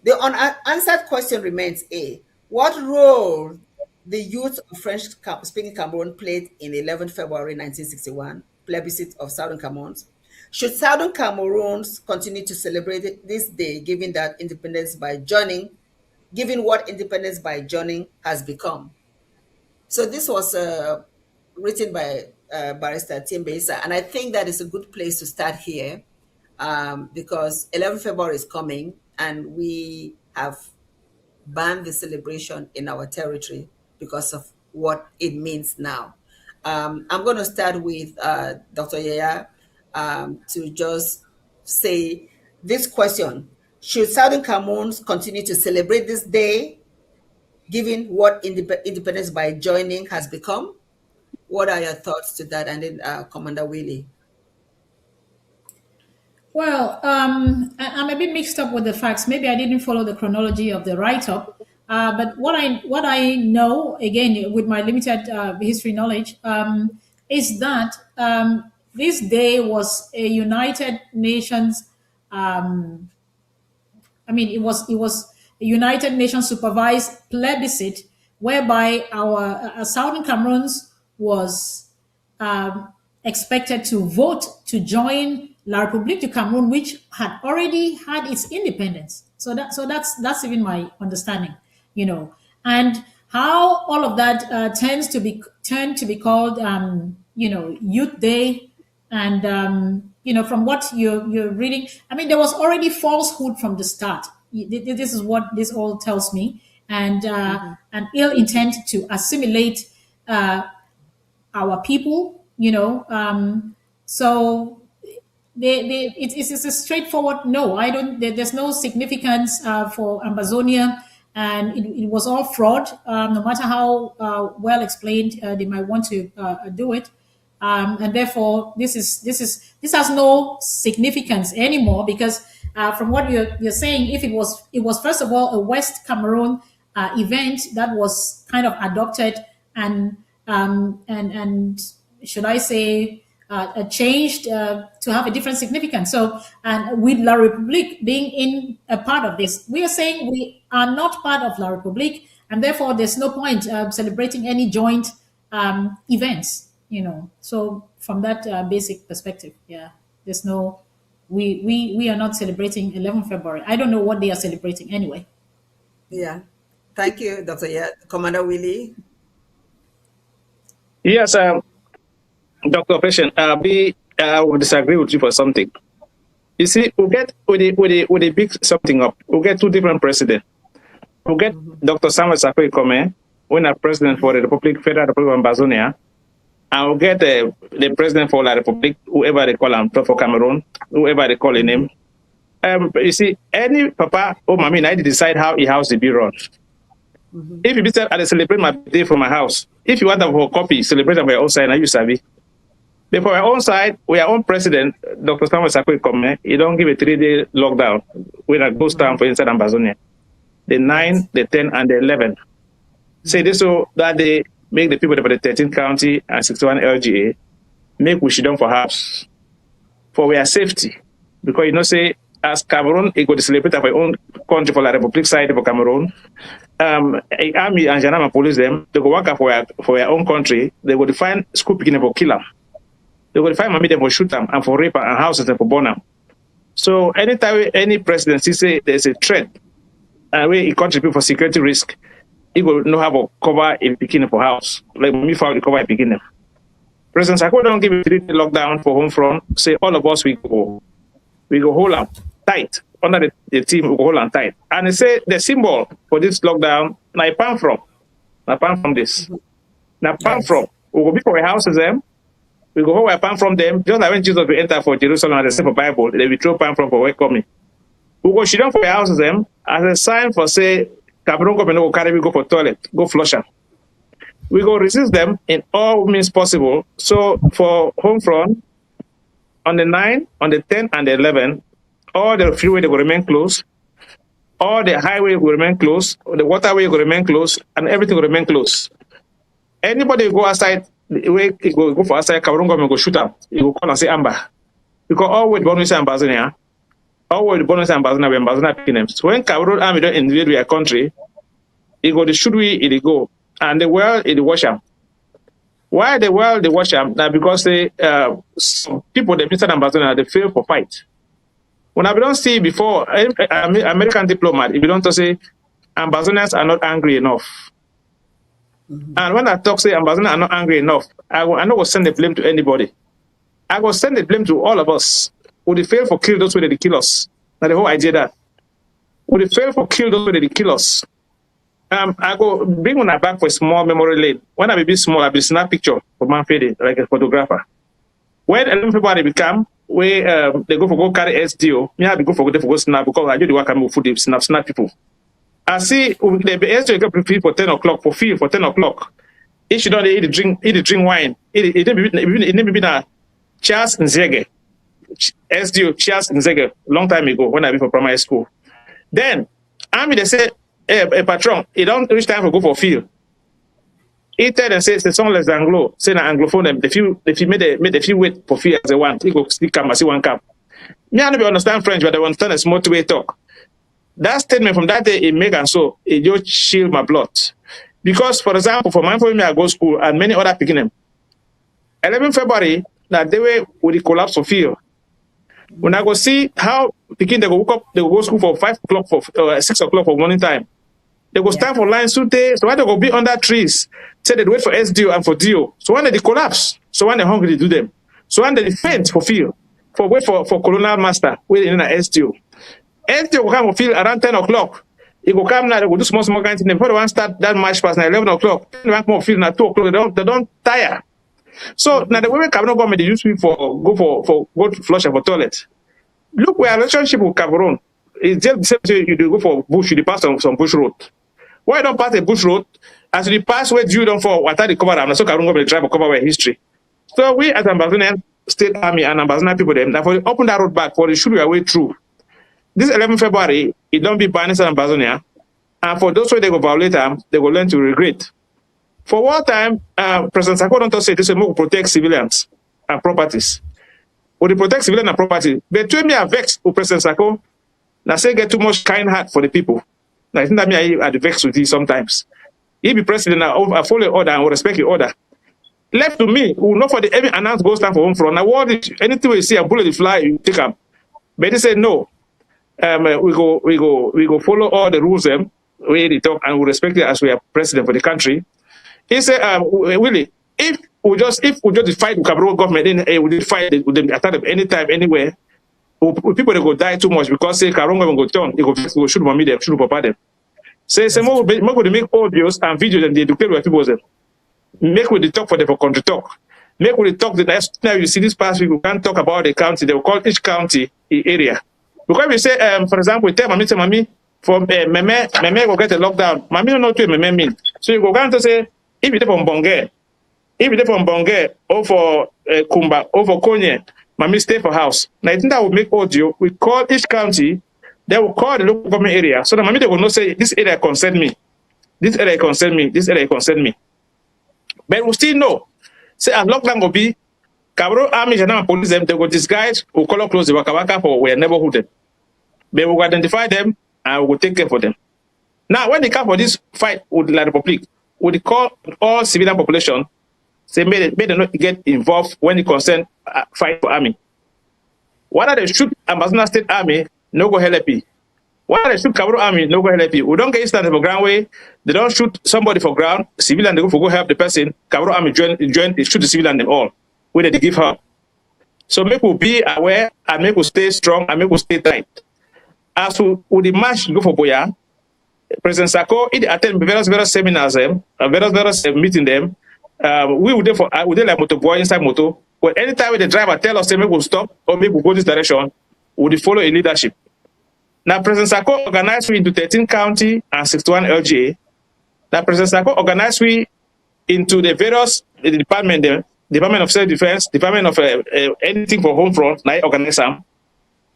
The unanswered question remains A. What role the youth of French-speaking Cameroon played in 11 February 1961, plebiscite of Southern Cameroons? Should Southern Cameroons continue to celebrate this day, given what independence by joining has become? So this was written by Barrister Tim Besa, and I think that is a good place to start here, because 11 February is coming, and we have banned the celebration in our territory because of what it means now. I'm going to start with Dr. YAYA to just say this question: should Southern Cameroons continue to celebrate this day, given what independence by joining has become? What are your thoughts to that? And then Commander Willy. Well, I'm a bit mixed up with the facts. Maybe I didn't follow the chronology of the write-up. But what I know, again, with my limited history knowledge, is that this day was a United Nations. It was a United Nations supervised plebiscite whereby our Southern Cameroons was expected to vote to join La République du Cameroon, which had already had its independence. So that's even my understanding, and how all of that turned to be called, Youth Day, and from what you're reading, I mean, there was already falsehood from the start. This is what this all tells me, and an ill intent to assimilate our people. So it's a straightforward no. I don't. There's no significance for Amazonia, and it was all fraud. No matter how well explained they might want to do it, and therefore this has no significance anymore, because from what you're saying, if it was first of all a West Cameroon event that was kind of adopted and should I say changed to have a different significance. So, and with La République being in a part of this, we are saying we are not part of La République, and therefore there's no point celebrating any joint events. So from that basic perspective, there's no. We are not celebrating 11 February. I don't know what they are celebrating anyway. Yeah, thank you, Dr. Commander Willy. Yes, Dr. Patient, we will disagree with you for something. You see, we pick something up. We'll get two different presidents. We'll get Dr. Samuel Sarko Ikome, when a president for the Federal Republic of Amazonia, I'll get the president for La Republic, whoever they call him, for Cameroon, whoever they call him. You see, any papa or mommy, I decide how a house to be run. If you visit and celebrate my birthday from my house, if you want to have a copy, celebrate on my own side, now you savvy. But for our own side, we are own president, Dr. Samuel Sakwe COMM, he don't give a 3-day lockdown when I go down for inside Ambazonia. The 9, the 10, and the 11. Say this so that they make the people for the 13th county and 61 LGA make we should done for house for our safety. Because you know, say, as Cameroon, it go to celebrate our own country for the Republic side for Cameroon. Army and Janama police them, they go work for their own country, they go to find school beginning for kill them. They go to find mommy them for shoot them and for rape and houses and for burn them. So anytime any presidency say there's a threat and where it contribute for security risk, it will know how to cover a beginning for house. Like me found the cover a beginning. President Sako don't give a 3-day lockdown for home front, say all of us we go hold them tight. Under the team we go hold them tight. And they say the symbol for this lockdown, now palm from this. Now palm from. We go be for our houses them. We go hold our palm from them. Just like when Jesus will enter for Jerusalem and they say for Bible, they will throw palm from for welcoming. We go sit down for our houses them as a sign for say Cameroon government will carry we go for toilet, go flush them. We go resist them in all means possible. So for home front, on the 9, on the 10, and the 11, all the freeway they will remain closed, all the highway will remain closed, the waterway will remain closed, and everything will remain closed. Anybody go outside, go for outside, Cameroon government go shoot up. You go call and say Amba. Because all with bonus and Ambazonia, all with bonus and Ambazonia, we Ambazonia picking them. So when Cameroon army don't invade their country, it go the shoot we, it go. And the world is the wash them. Why the world they wash them? Now because they some people they Mr. Ambazonia they fail for fight. When I don't see before American diplomat, if you don't say Ambazonians are not angry enough. And when I talk say Ambazonians are not angry enough, I not go send the blame to anybody. I go send the blame to all of us. Would they fail for kill those who they kill us? Now the whole idea that would they fail for kill those who they kill us? I go bring one back for a small memory lane. When I be small, I be snap picture for Manfredi, like a photographer. When 11 February become, where they go carry SDO, me I be go snap because I do the work I move for the snap people. I see the SDO get prepared for 10 o'clock for field for 10 o'clock. If she don't eat the drink wine, it didn't be na Charles Nzege. SDO Charles Nzege long time ago when I be for primary school. Then army they say a patron, it don't reach time for go for field. He tell them say the song less Anglo, say na Anglophone them. If you made the few wait for field as they want, he go stick come and see one cap. Me I don't understand French, but I understand a small way talk. That statement from that day it make and so it just chill my blood. Because for example, for my family I go school and many other picking them. 11 February, that day with the collapse of field. When I go see how picking they go wake up, they go school for 5 o'clock for 6 o'clock for morning time. They go stand for line so why they go be under trees? Say they wait for SDO and for DO. So when they collapse, so when they hungry they do them. So when they faint for field, for wait for colonial master, wait in a SDO. SDO will come for field around 10 o'clock. It will come now, they will do small kind of thing. Before they want to start that march past now 11 o'clock, they want more field now 2 o'clock, they don't tire. So now the way Cameroon government they use me for go to flush for toilet. Look, we are relationship with Cameroon. It's just the same thing you do go for bush, you pass on some bush road. Why don't pass a bush road? As you pass where you don't for what they cover them, so Cameroon government try to cover our history. So we as Ambazonian State Army and Ambazonian people them, therefore open that road back for the shoot your way through. This 11 February, it don't be banned in Ambazonia. And for those who they go violate them, they will learn to regret. For what time, President Sako don't say this will protect civilians and properties. Will they protect civilians and property? But me are vexed with President Sako. Now say get too much kind heart for the people. Now I think that me I vex with you sometimes. He be president, I follow order and will respect your order. Left to me, who know for the every announced go stand for home front. Now what anything we see a bullet fly, you take them. But they say no. We go follow all the rules them where they talk and we respect it as we are president for the country. He said, Willie, if we just fight with Cameroon government, then we did fight with them attack them anytime, anywhere. People they go die too much because say Cameroon government go turn, they go shoot mommy them, shoot papa them. Say more to make audios and videos and they educate with people them. Make with the talk for them for country talk. Make we talk the next now. You see this past week, we can't talk about the county. They will call each county area. Because we say, for example, we tell mommy, from meme will get a lockdown. Mommy don't know what meme mean. So you go down to say, if you're from Bonge, or for Kumba, or for Konye, mommy stay for house. Now I think that will make audio. We call each county, they will call the local government area. So the mommy they will not say, this area concern me. This area concern me. This area concern me. But we still know. Say as lockdown will be, Cameroon army and police them, they will disguise, will color close the waka for where neighborhood them. They will identify them and we will take care for them. Now, when they come for this fight with La Republic, we call all civilian population, say may they not get involved when it concern fight for army. Whether they shoot Ambassador State Army, no go help. Whether they shoot Cameroon Army, no go help. We don't get instance for ground way. They don't shoot somebody for ground. Civilian they go help the person. Cameroon Army join. They shoot the civilian them all. Where they give her. So make we be aware and make we stay strong and make we stay tight. As we the march go for Boya, President Sako he attend various seminars various meeting them. We would therefore we like motor boy inside motor. But anytime the driver tell us say make we stop or make we go this direction, we follow a leadership. Now, President Sako organized we into 13 county and 61 LGA. Now, President Sako organized we into the various department, Department of Self-Defense, Department of anything for home front, now organize them.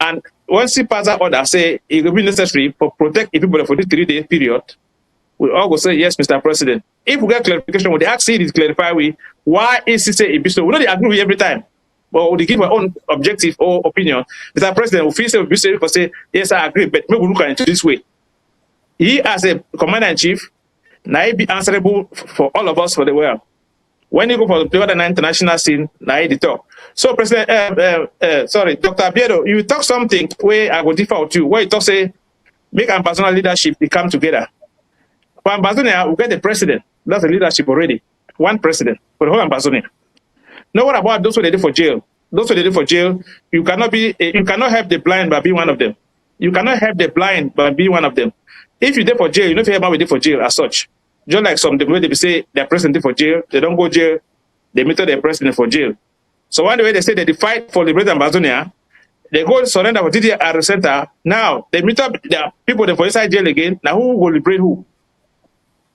And once he pass that order, say it will be necessary for protect the people for this 3-day period, we all go say, yes, Mr. President. If we get clarification, when they ask it, clarify why is he say it be so? We don't agree with every time. But we give our own objective or opinion. Mr. President, we feel say, yes, I agree, but maybe we look at it this way. He, as a commander-in-chief, now he be answerable for all of us for the world. When you go for the other international scene, now he talk. So, President, Dr. ABIEDU, you talk something where I will differ with you, where you talk say, make ambassador leadership, they come together. For ambassador, we get the president. That's the leadership already. One president for the whole ambassador. Now, what about those who they did for jail? Those who they did for jail, you cannot help the blind by being one of them. You cannot help the blind by being one of them. If you did for jail, you know if you help with it for jail as such. Just like some the way they say their president did for jail, they don't go jail, they meet their president for jail. So one way they say they fight for liberate Amazonia, they go surrender for DDR center. Now they meet up their people there for inside jail again. Now who will liberate who?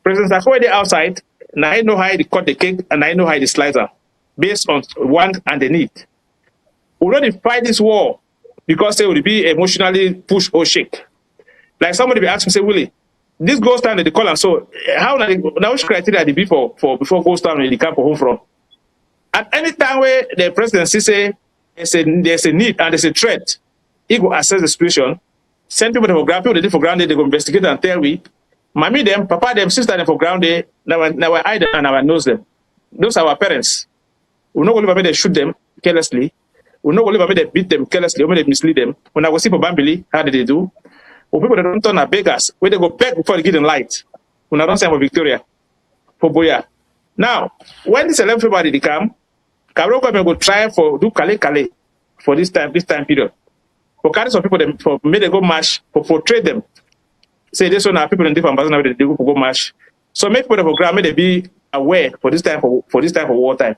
President Sako they outside. Now I know how they cut the cake and I know how they slice her. Based on want and the need. We don't fight this war because they will be emotionally push or shake. Like somebody be asking, say, Willie, this goes down at the column. So how now which criteria they be for before goes down in the camp for home front? At any time where the presidency say there's a need and there's a threat, he go assess the situation, send people for ground, people they for ground they go investigate and tell we, mommy them, papa them, sister them for ground they now I eye them and now I knows them. Those are our parents. We're not going to they shoot them carelessly. We're not going to they beat them carelessly or they mislead them. When I go see for Bambili, how did they do? Or people that don't turn are beggars, where they go beg before they get in light. When I don't say for Victoria, for Boya. Now, when this 11th February they come, Cameroon government will try for do Kale for this time period. For carry some people them for may they go march, for portray them. Say this one are people in different ambassadors they go march. So make people for ground may they be aware for this time for wartime.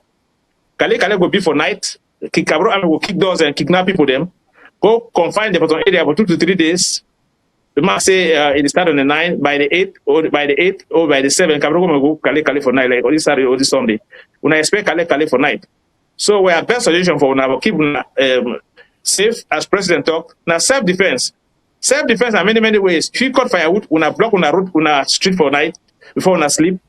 Kale go be for night. Cameroon army will kick doors and kidnap people them. Go confine them for some area for 2 to 3 days. The man say it start on the 9th, by the 8th or by the 7th. Cameroon will go Kale for night like on this Saturday or this Sunday. When I expect Kale for night. So we have best solution for now keep safe as president talk. Now self-defense. Self-defense are many ways. If you cut firewood, when I block on a road, on a street for night before I sleep.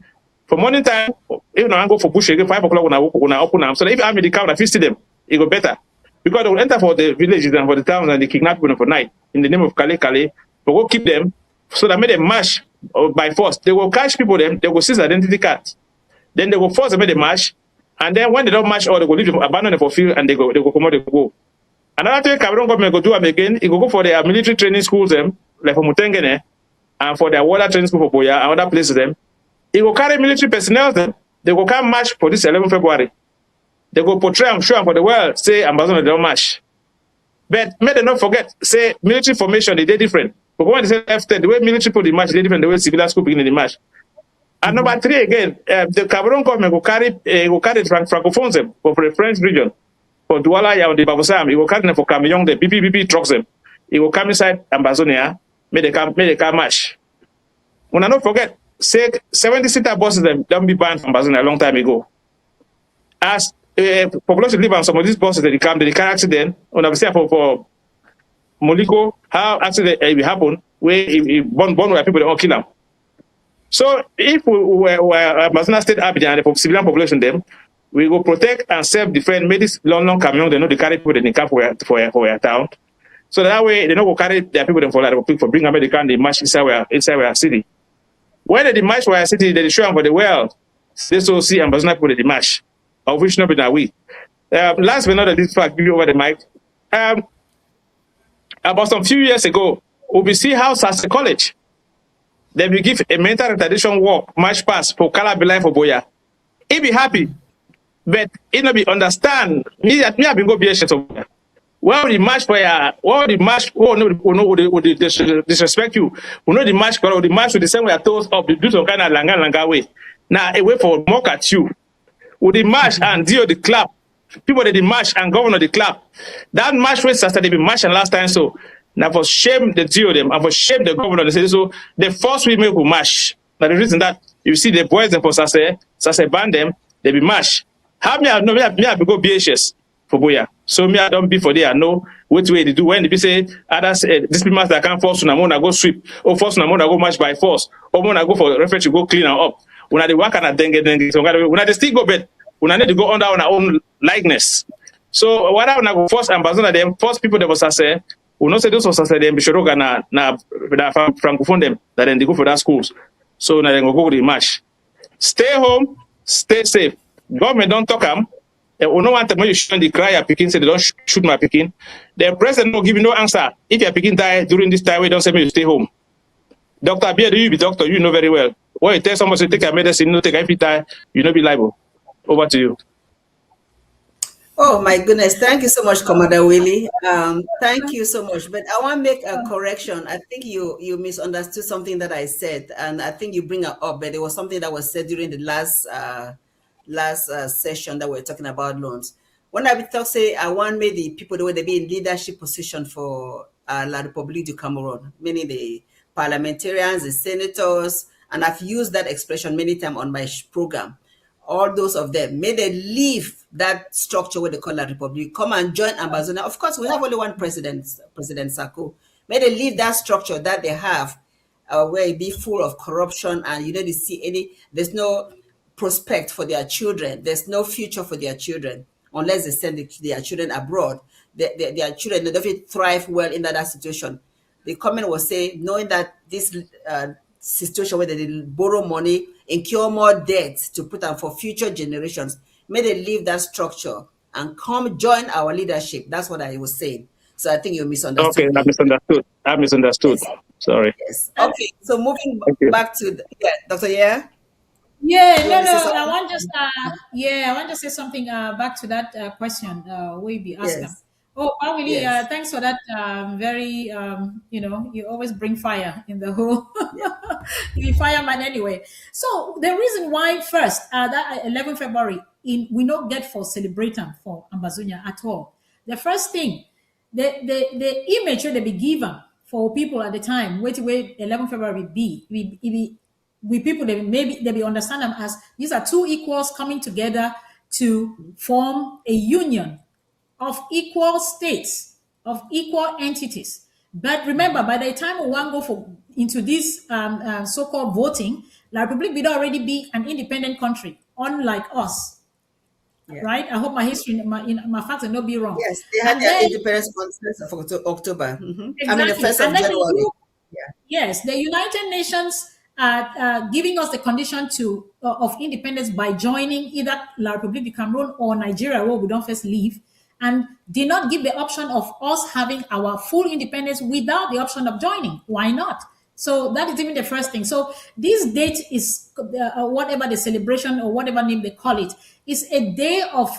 For morning time, even I go for push again 5 o'clock when I open them. So if I'm in the camp, I see them, it go better. Because they will enter for the villages and for the towns and they kidnap people for night in the name of Kale. We go keep them so that make them march by force. They will catch people them, they will seize identity cards. Then they will force them make them march. And then when they don't march or they go leave them, abandon them for field and they go come out, they go. Another thing Cameroon government go do them again, it go for their military training schools them, like for Mutengene, and for their water training school for Boya and other places them. It will carry military personnel them. They will come march for this 11th February. They go portray and show them for the world, say Ambassador they don't march. But may they not forget, say military formation, they different. But when they say F10, the way military people they march, they different the way civilian school begin the march. And number three again, the Cameroon government will carry francophones them for the French region, for Douala, the Babosam. It will carry them for Cameroon, the BPBP trucks them. It will come inside Ambazonia, make the car match. When I don't forget, say 70-seater buses them don't be banned from Ambazonia a long time ago. As population live on some of these buses, they car accident. When I say for Moliko, how accident will happen where if born where people they all kill them. So if we were Amazona State Abidjan, the civilian population, them we will protect and self-defend. Make this long camion, they know they carry people in the car for your town. So that way they don't go carry their people them for bring America and they march inside our city. When they march for our city, they show them for the world. They so see Amazona people they march, of which not be that we. Last but not least, fact, give you over the mic. About some few years ago, we see how as a college. Then we give a mental retardation walk, march pass for Calabila for Boya. He be happy, but it not be understand. Me have been go be a shit of well, the march for ya, well, the march, no, disrespect you. We know the march, or the march with the same way I told of the do some kind of langa way. Now, a way for mock at you. With the march and deal the clap, people that the march and governor the clap. That march was started to be marching last time, so. Now for shame the deal them, and for shame the governor, they say so the first women who march. Now the reason that you see the boys and for Sase ban them, they be march. How me I know me I go BHS for Boya. So me I don't be for there. I know what way they do when they say others these people that can't force on a go sweep or force on a go march by force or when I go for referee to go clean and up. When they work on a dengue, so when they still go bed, when I need to go under on our own likeness. So what I go force ambassador them, force people that was say. We not say those was them be sure na francophone them that then they go for that schools. So now they go to the match. Stay home, stay safe. Government don't talk them. We no want them when you shoot the cry your picking, say they don't shoot my picking. The president no give you no answer. If your picking die during this time, we don't say me you stay home. Dr. ABIEDU, you be doctor, you know very well. When you tell someone to take a medicine, no take a die, you know be liable. Over to you. Oh my goodness, thank you so much, Commander Willie. Thank you so much. But I want to make a correction. I think you misunderstood something that I said, and I think you bring it up, but it was something that was said during the last session that we were talking about loans. When I say I want maybe people the way they be in leadership position for La République du Cameroon, meaning the parliamentarians, the senators, and I've used that expression many times on my program. All those of them, may they leave that structure what they call La Republic, come and join Ambazonia. Of course, we have only one president, President Sako. May they leave that structure that they have, where it be full of corruption and you don't see there's no prospect for their children. There's no future for their children unless they send their children abroad. Their children, they don't thrive well in that situation. The comment was saying, knowing that this situation where they borrow money, incur more debt to put on for future generations, may they leave that structure and come join our leadership. That's what I was saying. So I think you misunderstood. Okay, I misunderstood. Yes. Sorry. Yes. Okay. So moving back to Dr. Yeah. I want to say something back to that question we be asking. Yes. Oh, Willie, thanks for that. Very, you always bring fire in the whole. You're a fireman anyway. So the reason why first that 11 February we not get for celebrating for Ambazonia at all. The first thing, the image that they be given for people at the time, wait 11 February we people they be understand them as these are two equals coming together to form a union of equal states, of equal entities. But remember, by the time we want to go into this so-called voting, La République will already be an independent country, unlike us. Yeah. Right? I hope my history, my facts will not be wrong. Yes, they had their independence on the 1st of October. Mm-hmm. Exactly. I mean, the 1st of January. Yes, the United Nations giving us the condition of independence by joining either La République du Cameroon or Nigeria, where we don't first leave, and did not give the option of us having our full independence without the option of joining. Why not? So that is even the first thing. So this date is whatever the celebration or whatever name they call it, is a day of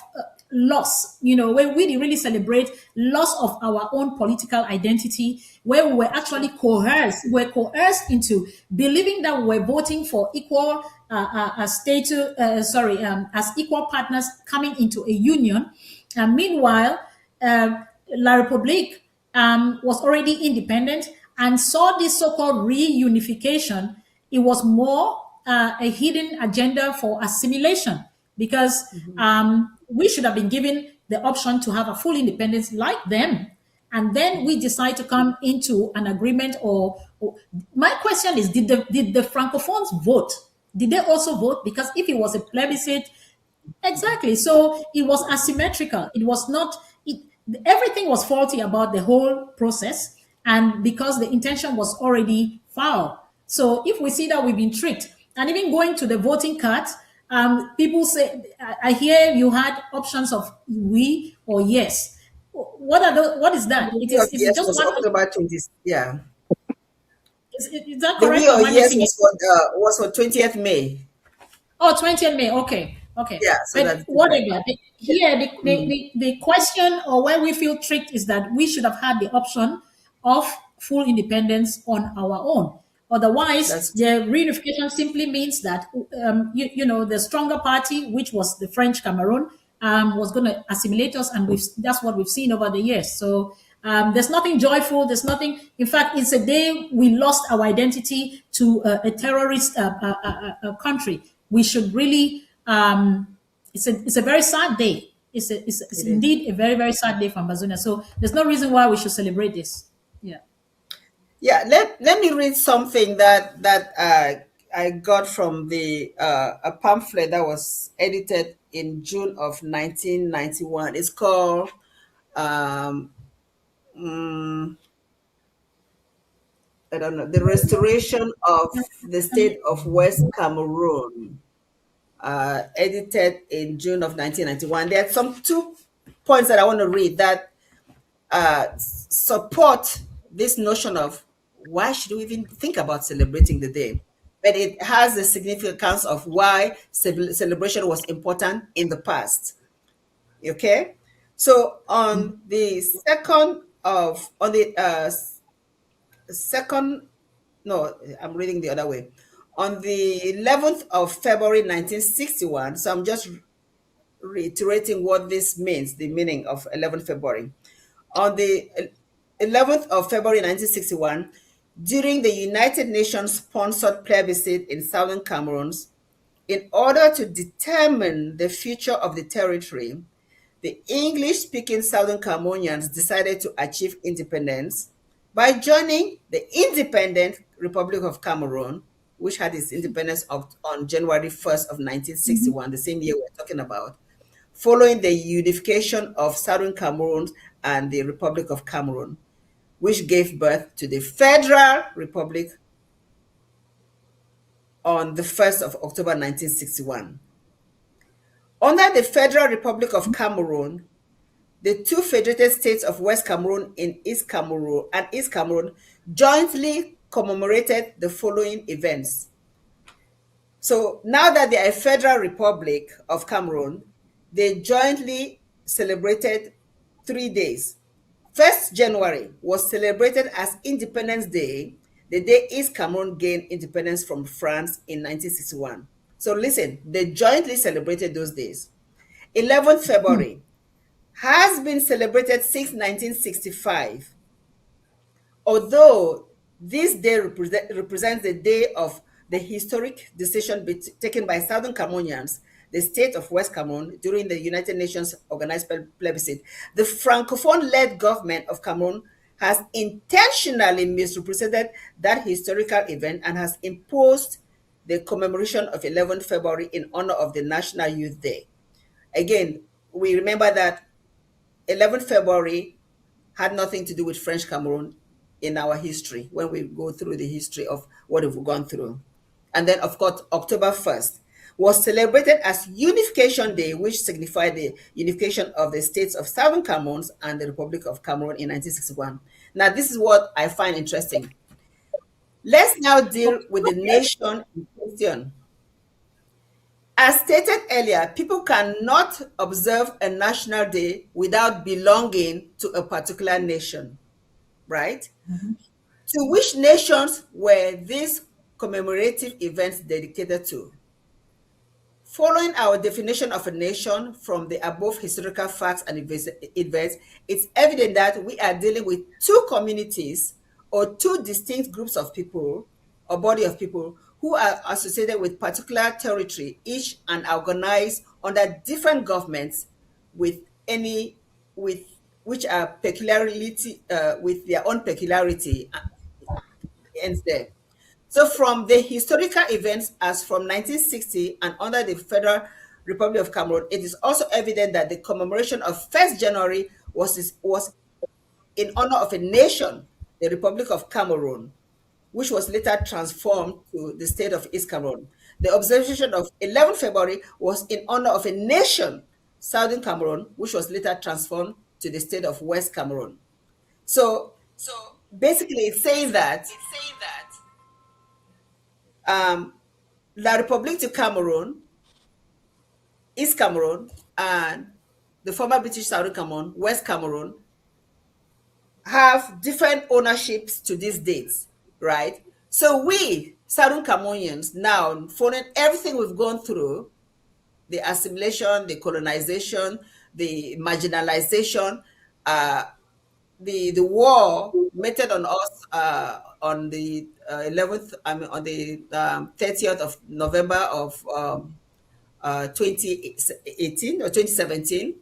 loss, where we didn't really celebrate loss of our own political identity, where we were actually coerced into believing that we were voting for equal status, as equal partners coming into a union. And meanwhile, La République was already independent and saw this so-called reunification. It was more a hidden agenda for assimilation, because we should have been given the option to have a full independence like them. And then we decide to come into an agreement. Or my question is, did the Francophones vote? Did they also vote? Because if it was a plebiscite, exactly. So it was asymmetrical. It was not. Everything was faulty about the whole process, and because the intention was already foul. So if we see that we've been tricked, and even going to the voting cards, people say, I hear you had options of we or yes. What are the? What is that? It The is. Is it yes just was one? October 20th. Yeah. Is that The we correct, or or am I yes missing it? was for 20th May. Oh, 20th May. Okay. Okay. Yeah, so But that's different. whatever. Yeah. Here, the question, or where we feel tricked, is that we should have had the option of full independence on our own. Otherwise, That's the reunification simply means that, the stronger party, which was the French Cameroon, was going to assimilate us. And that's what we've seen over the years. So there's nothing joyful. There's nothing. In fact, it's a day we lost our identity to a terrorist country. We should really. It's a very sad day. It's it is. indeed a very, very sad day for Ambazonia. So there's no reason why we should celebrate this. Yeah. Yeah, let me read something that I got from the a pamphlet that was edited in June of 1991. It's called mm, I don't know, the restoration of the state of West Cameroon, edited in June of 1991. There are some two points that I want to read that support this notion of why should we even think about celebrating the day. But it has the significance of why celebration was important in the past. Okay, so on the second, no, I'm reading the other way. On the 11th of February 1961, so I'm just reiterating what this means, the meaning of 11th February. On the 11th of February 1961, during the United Nations sponsored plebiscite in southern Cameroon, in order to determine the future of the territory, the English-speaking southern Cameroonians decided to achieve independence by joining the independent Republic of Cameroon, which had its independence on January 1st of 1961, the same year we're talking about, following the unification of Southern Cameroon and the Republic of Cameroon, which gave birth to the Federal Republic on the 1st of October 1961. Under the Federal Republic of Cameroon, the two federated states of West Cameroon and East Cameroon jointly commemorated the following events. So now that they are a Federal Republic of Cameroon, they jointly celebrated 3 days. 1st January was celebrated as Independence Day, the day East Cameroon gained independence from France in 1961. So listen, they jointly celebrated those days. 11th February has been celebrated since 1965. Although this day represents the day of the historic decision taken by Southern Cameroonians, the state of West Cameroon, during the United Nations organized plebiscite, the Francophone-led government of Cameroon has intentionally misrepresented that historical event and has imposed the commemoration of 11th February in honor of the National Youth Day. Again, we remember that 11th February had nothing to do with French Cameroon in our history when we go through the history of what we've gone through. And then, of course, October 1st was celebrated as Unification Day, which signified the unification of the states of Southern Cameroon and the Republic of Cameroon in 1961. Now, this is what I find interesting. Let's now deal with the nation in question. As stated earlier, people cannot observe a national day without belonging to a particular nation, right? To which nations were these commemorative events dedicated to? Following our definition of a nation from the above historical facts and events, it's evident that we are dealing with two communities or two distinct groups of people or body of people who are associated with particular territory, each and organized under different governments with any with which are peculiarity with their own peculiarity ends there. So from the historical events as from 1960 and under the Federal Republic of Cameroon, it is also evident that the commemoration of 1st January was in honor of a nation, the Republic of Cameroon, which was later transformed to the state of East Cameroon. The observation of 11th February was in honor of a nation, Southern Cameroon, which was later transformed to the state of West Cameroon. So basically it's saying that La République du Cameroon, East Cameroon, and the former British Southern Cameroon, West Cameroon, have different ownerships to these dates, right? So we, Southern Cameroonians, now, following everything we've gone through, the assimilation, the colonization, the marginalization, the war meted on us on the 11th, on the 30th of November of 2018 or 2017,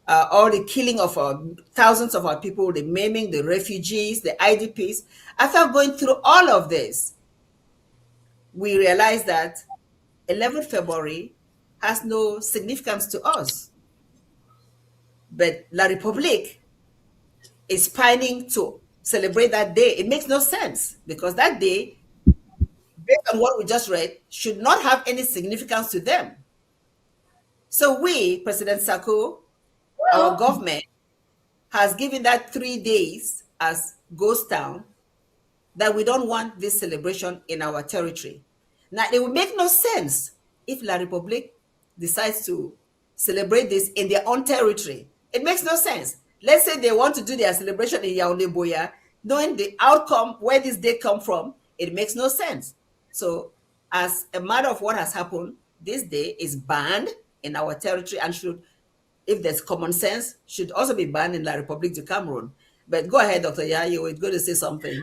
all the killing of thousands of our people, the maiming, the refugees, the IDPs. After going through all of this, we realized that 11th February has no significance to us. But La République is pining to celebrate that day. It makes no sense because that day, based on what we just read, should not have any significance to them. So we, President Sako, our government, has given that 3 days as ghost town, that we don't want this celebration in our territory. Now, it would make no sense if La République decides to celebrate this in their own territory. It makes no sense. Let's say they want to do their celebration in Yaoundé Boya, knowing the outcome, where this day come from, it makes no sense. So, as a matter of what has happened, this day is banned in our territory and should, if there's common sense, should also be banned in La République du Cameroon. But go ahead, Dr. Yaya, you were going to say something.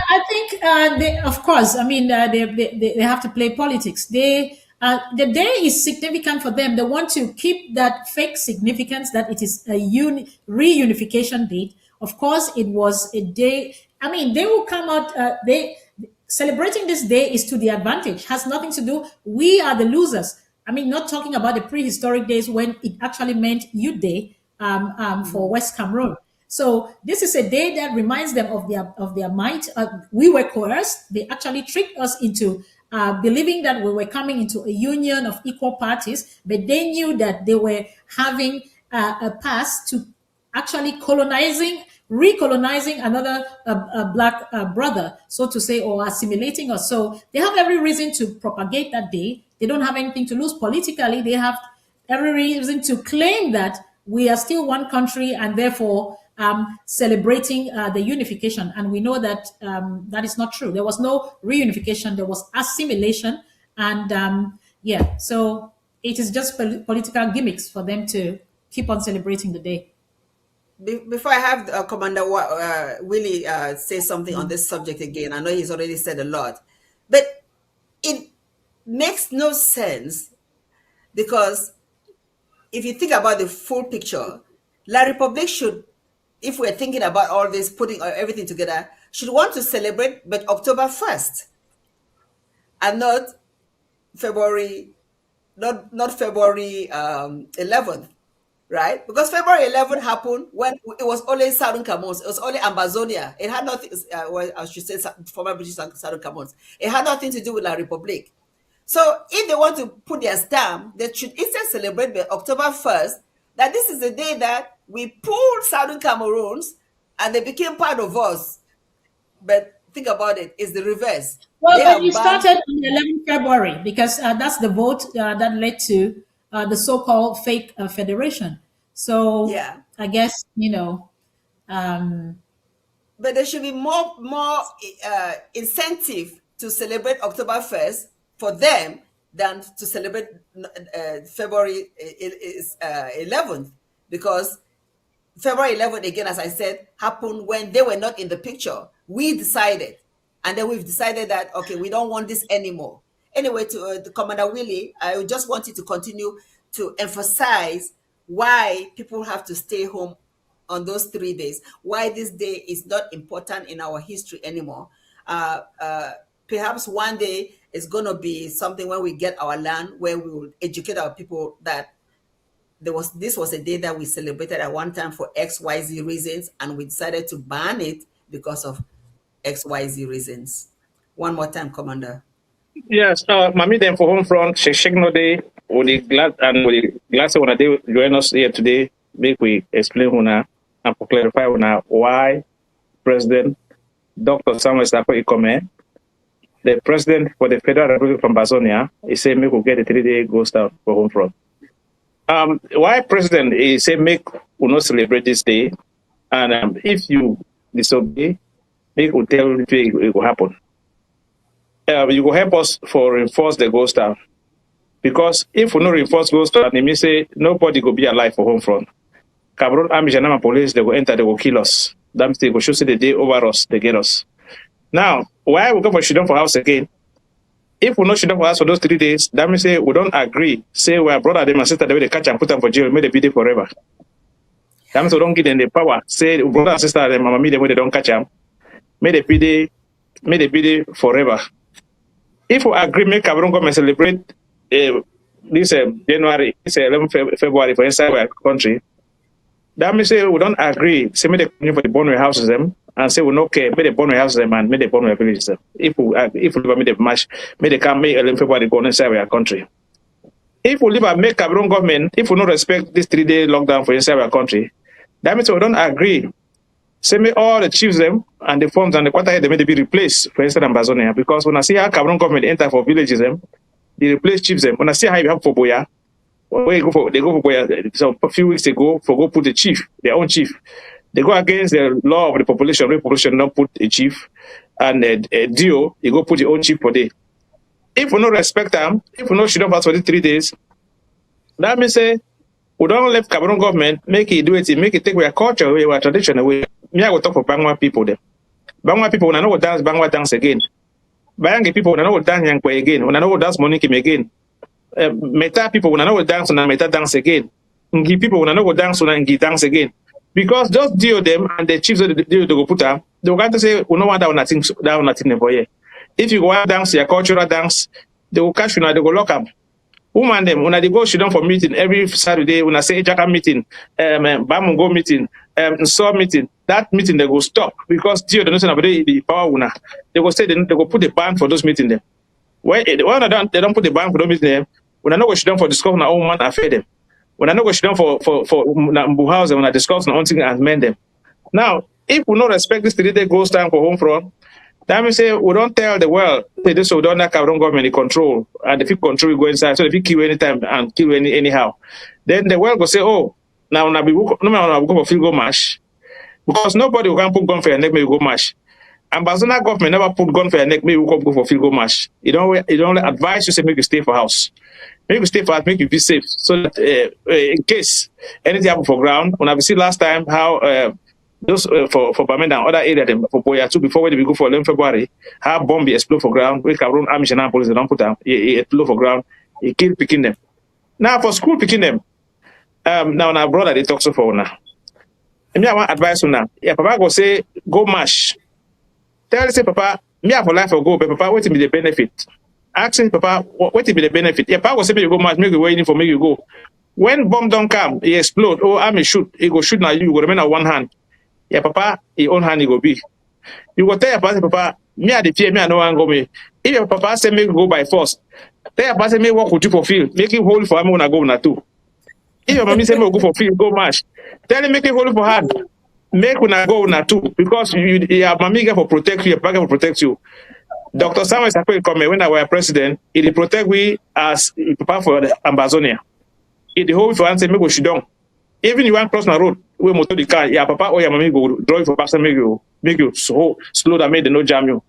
I think, they, of course, I mean, they have to play politics. The day is significant for them. They want to keep that fake significance that it is a reunification date. Of course, it was a day. I mean, they will come out. They celebrating this day is to the advantage. Has nothing to do. We are the losers. I mean, not talking about the prehistoric days when it actually meant Youth Day for West Cameroon. So this is a day that reminds them of their might. We were coerced. They actually tricked us into believing that we were coming into a union of equal parties, but they knew that they were having a path to actually recolonizing another black brother, so to say, or assimilating us. So they have every reason to propagate that day. They don't have anything to lose politically. They have every reason to claim that we are still one country and therefore celebrating the unification. And we know that that is not true. There was no reunification. There was assimilation. And so it is just political gimmicks for them to keep on celebrating the day. Before I have Commander Willie say something on this subject again, I know he's already said a lot, but it makes no sense because if you think about the full picture, La République should, if we're thinking about all this, putting everything together, should want to celebrate, but October 1st and not February, not February 11th. Right? Because February 11th happened when it was only Southern Cameroon. It was only Ambazonia. It had nothing, well, I should say former British Southern Cameroon. It had nothing to do with La République. So if they want to put their stamp, they should instead celebrate the October 1st, that this is the day that we pulled Southern Cameroons and they became part of us. But think about it, it's the reverse. Well, They but have you banned. started on the 11th February because that's the vote that led to the so-called fake federation. So Yeah, I guess, um, but there should be more incentive to celebrate October 1st for them than to celebrate February 11th, because February 11th, again, as I said, happened when they were not in the picture. We decided, and then we've decided that, okay, we don't want this anymore. Anyway, to Commander Willie, I just want you to continue to emphasize why people have to stay home on those 3 days, why this day is not important in our history anymore. Uh, uh, Perhaps one day it's going to be something when we get our land, where we will educate our people that this was a day that we celebrated at one time for XYZ reasons, and we decided to ban it because of XYZ reasons. One more time, Commander. Yes, Mami then for home front, shake no day, with the glad and with the glad so when they join us here today, make we explain huna and to clarify huna why President Dr. Samuel Sako Ikome, the president for the Federal Republic from Bazonia, he said make we get a 3-day ghost out for home front. Why president he said make we not celebrate this day, and if you disobey, make we tell you it will happen. You will help us for reinforce the ghost town. Because if we no reinforce ghost town, it means say nobody will be alive for home front. Cameroon Army and police, they will enter, they will kill us. That means they will show the day over us, they get us. Now, why we go for shutdown for house again? If we not shutdown for house for those 3 days, that means say we don't agree. Say we are brother them and sister, they will catch and put them for jail, make the video forever. That means we don't give them the power. Say brother and sister, them mama me them, they don't catch them. Make the video forever. If we agree, make Cameroon government celebrate this January, this 11th February for inside our country, that means say we don't agree. Say make the continue for the Bonway houses them, and say we not care. Make the Bonway houses them and make the Bonway villages them. If we never make the match, make the come make 11th February go inside our country. If we leave and make Cameroon government, if we not respect this 3-day lockdown for inside our country, that means we don't agree. Say me all the chiefs them and the forms and the quarter head they may be replaced for instance Bazonia, because when I see how Cameroon government enter for villages them, they replace chiefs them. When I see how you have for Boya, where they go for Boya, so a few weeks ago for go put the chief, their own chief. They go against the law of the population. The population not put a chief, and DO you go put your own chief for day. If we not respect them, if we not should have for the 3 days, that means say we don't let Cameroon government make it do it, make it take our culture away, our tradition away. Me, I will talk for Bangwa people them. Bangwa people, when I know what dance, Bangwa dance again. Bayangi people, when I know what dance Yankwe again. When I know what dance Monikim again. Meta people, when I know what dance, when I Meta dance again. Ngi people, when I know what dance, when I Ngi dance again. Because just deal them and the chiefs of the deal to go put up, they will going to say, we don't want that nothing for you. If you go out dance, your cultural dance, they will catch you now, they go lock up. Woman them, when they go sit down for meeting every Saturday, when I say Jaka meeting, Bamungo meeting, Saw meeting, that meeting they go stop because they don't know about the power winner. They go say they go put a ban for those meeting them. When they don't put the ban for those meeting them, when I know what she done for discussing our own man affair them. When I know what she done for Mbu house when I discuss on thing and mend them. Now, if we not respect this 3-day ghost time for home front, that means say we don't tell the world say this so we don't have Cameroon government in control, and if you control we go inside, so if you kill anytime and kill anyhow, then the world will say, oh, now we go for field goal match, because nobody will put gun for your neck, maybe go match. And Bazana government never put gun for your neck, maybe go for field goal match. You don't advise you say make you stay for house, make you stay for house, make you be safe, so that in case anything happen for ground. When I see last time how those for Bamenda and other area them for Boya too before when we go for 11 February, how bomb explode for ground, we Cameroon Army and police they don't put down, it explode for ground, it kill picking them. Now for school picking them, now our brother they talk so for now. And me I want advice on now. Yeah, Papa go say go march. Tell say Papa, me have for life or go, but Papa what will be the benefit? Asking Papa what will be the benefit? Yeah, Papa go say make you go march, make you waiting for make you go. When bomb don't come, he explode. Oh, army shoot, he go shoot now you go remain at one hand. Yeah, Papa, his own hand he go be. You go tell your Papa, me I the fear, me I no one go me. If your Papa say make you go by force, tell your Papa say me walk with you for field, make him hold for me when I go na too. If your mommy say me go for field, go march. Tell him make him hold for hand. make una go una too, because your mommy get for protect you, your papa for protect you. Dr. Samuel Sakwe come when I were president, he protect we as papa for the Amazonia. He hold for answer make go shidong. Even you want cross the road, we motor the car, your papa or your mommy go drive for back make you so slow that made the no jam you.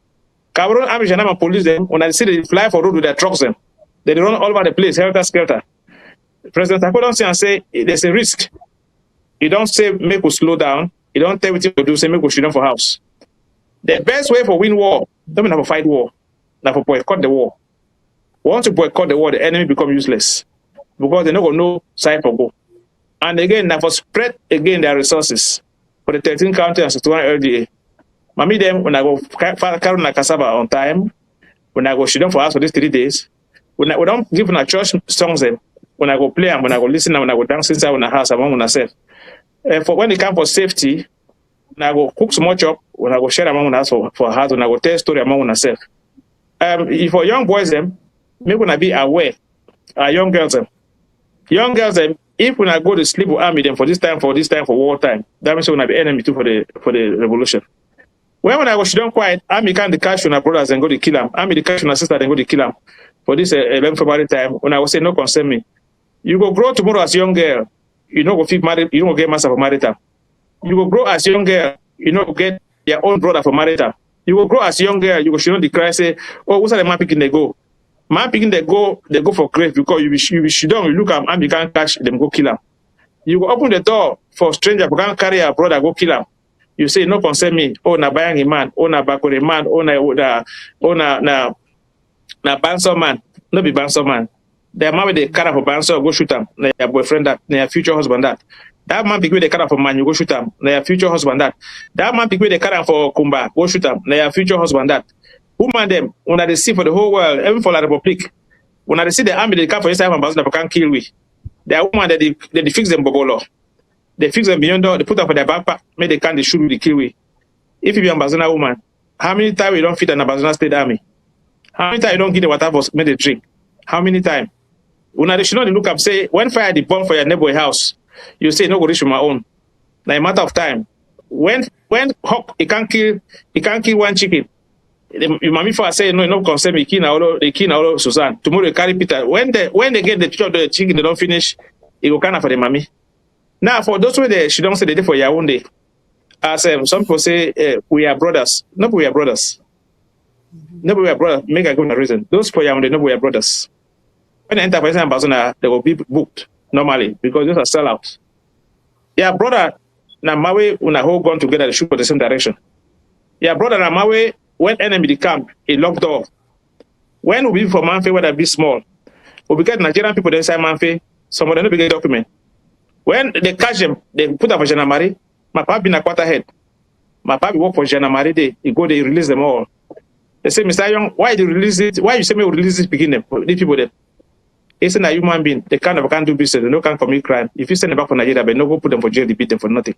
Cameroon Abidjan police them when I see they fly for road with their trucks them. They run all over the place, helter skelter. President Sakwe don't say and say there's a risk. You don't say make us slow down. You don't tell everything to do, say make us shidong for house. The best way for win war, don't have to fight war. Now for boycott the war. Once you boycott the war, the enemy become useless. Because they don't know side for go. And again, now for spread again their resources for the 13 county and 61 LDA. Mami them when I go carry na cassava on time, when I go shidong for us for these 3 days, when we don't give na church songs them, when I go play and when I go listen and when I go dance inside in the house among myself. For when it comes for safety, when I go cook some more chop, when I go share among us for house, when I go tell story among myself. If for young boys them, maybe when I be aware, young girls them, if when I go to sleep with army them for war time, that means when I be enemy too for the revolution. When I go shidong quiet, army can't catch on our brothers and go to kill them. Army the catch on our sister and go to kill them. For this 11 February time, when I will say no concern me. You go grow tomorrow as young girl, you know go fit married, you don't go get master for married time. You go grow as young girl, you know go get your own brother for married time. You go grow as young girl, you go should not declare say, oh, what's the man picking they go? Man picking they go for grave because you be shidong, you look at and you can't catch them, go kill them. You go open the door for stranger, you can't carry a brother, go kill them. You say no concern me. Oh, na buying a man. Oh, na bakore man. Oh, na banso man. No be banso man. The man with the car for banso go shoot him. Na your boyfriend that. Na your future husband that. That man pick with the car for man, you go shoot him. Na your future husband that. That man pick with the car for kumba, go shoot him. Na your future husband that. Woman them when they see for the whole world, even for the republic, when they see the army, they come for inside and they can't kill we. They are woman that they fix them bobolo. They fix them beyond door, they put up for their backpack, make they can't shoot with the kill we. If you be an Ambazona woman, how many times you don't feed an Ambazona state army? How many times you don't give the water for make they drink? How many times? When they should not look up, say, when fire the bomb for your neighbor house, you say no go reach my own. Now a matter of time. When hawk it can't kill one chicken. Your mommy for say no concern me, they kill all Susan. Tomorrow they carry Peter. When they get the chicken, they don't finish, it will kind for the mommy. Now, for those who she don't say they did for your own day. As some people say, we are brothers. No, we are brothers. No, we are brothers. Make a good reason. Those for your own day, no, we are brothers. When they enter for Ambazona, they will be booked normally because those are sellouts. Yeah, brother, now my way when I hold gone together, they shoot for the same direction. Yeah, brother, now my way when enemy come, it locked off. When we be for Manfe, whether be small, we get Nigerian people inside Manfe, some of them don't get document. When they catch them, they put up for Janamari. My papa be in a quarter head. My papa work for Janamari day. He go, they release them all. They say, Mr. Young, why do you release it? Why you say me release this begin them? These people there. It's a human being. They can't do business. They can't commit crime. If you send them back for Nigeria, but no go put them for jail, they beat them for nothing.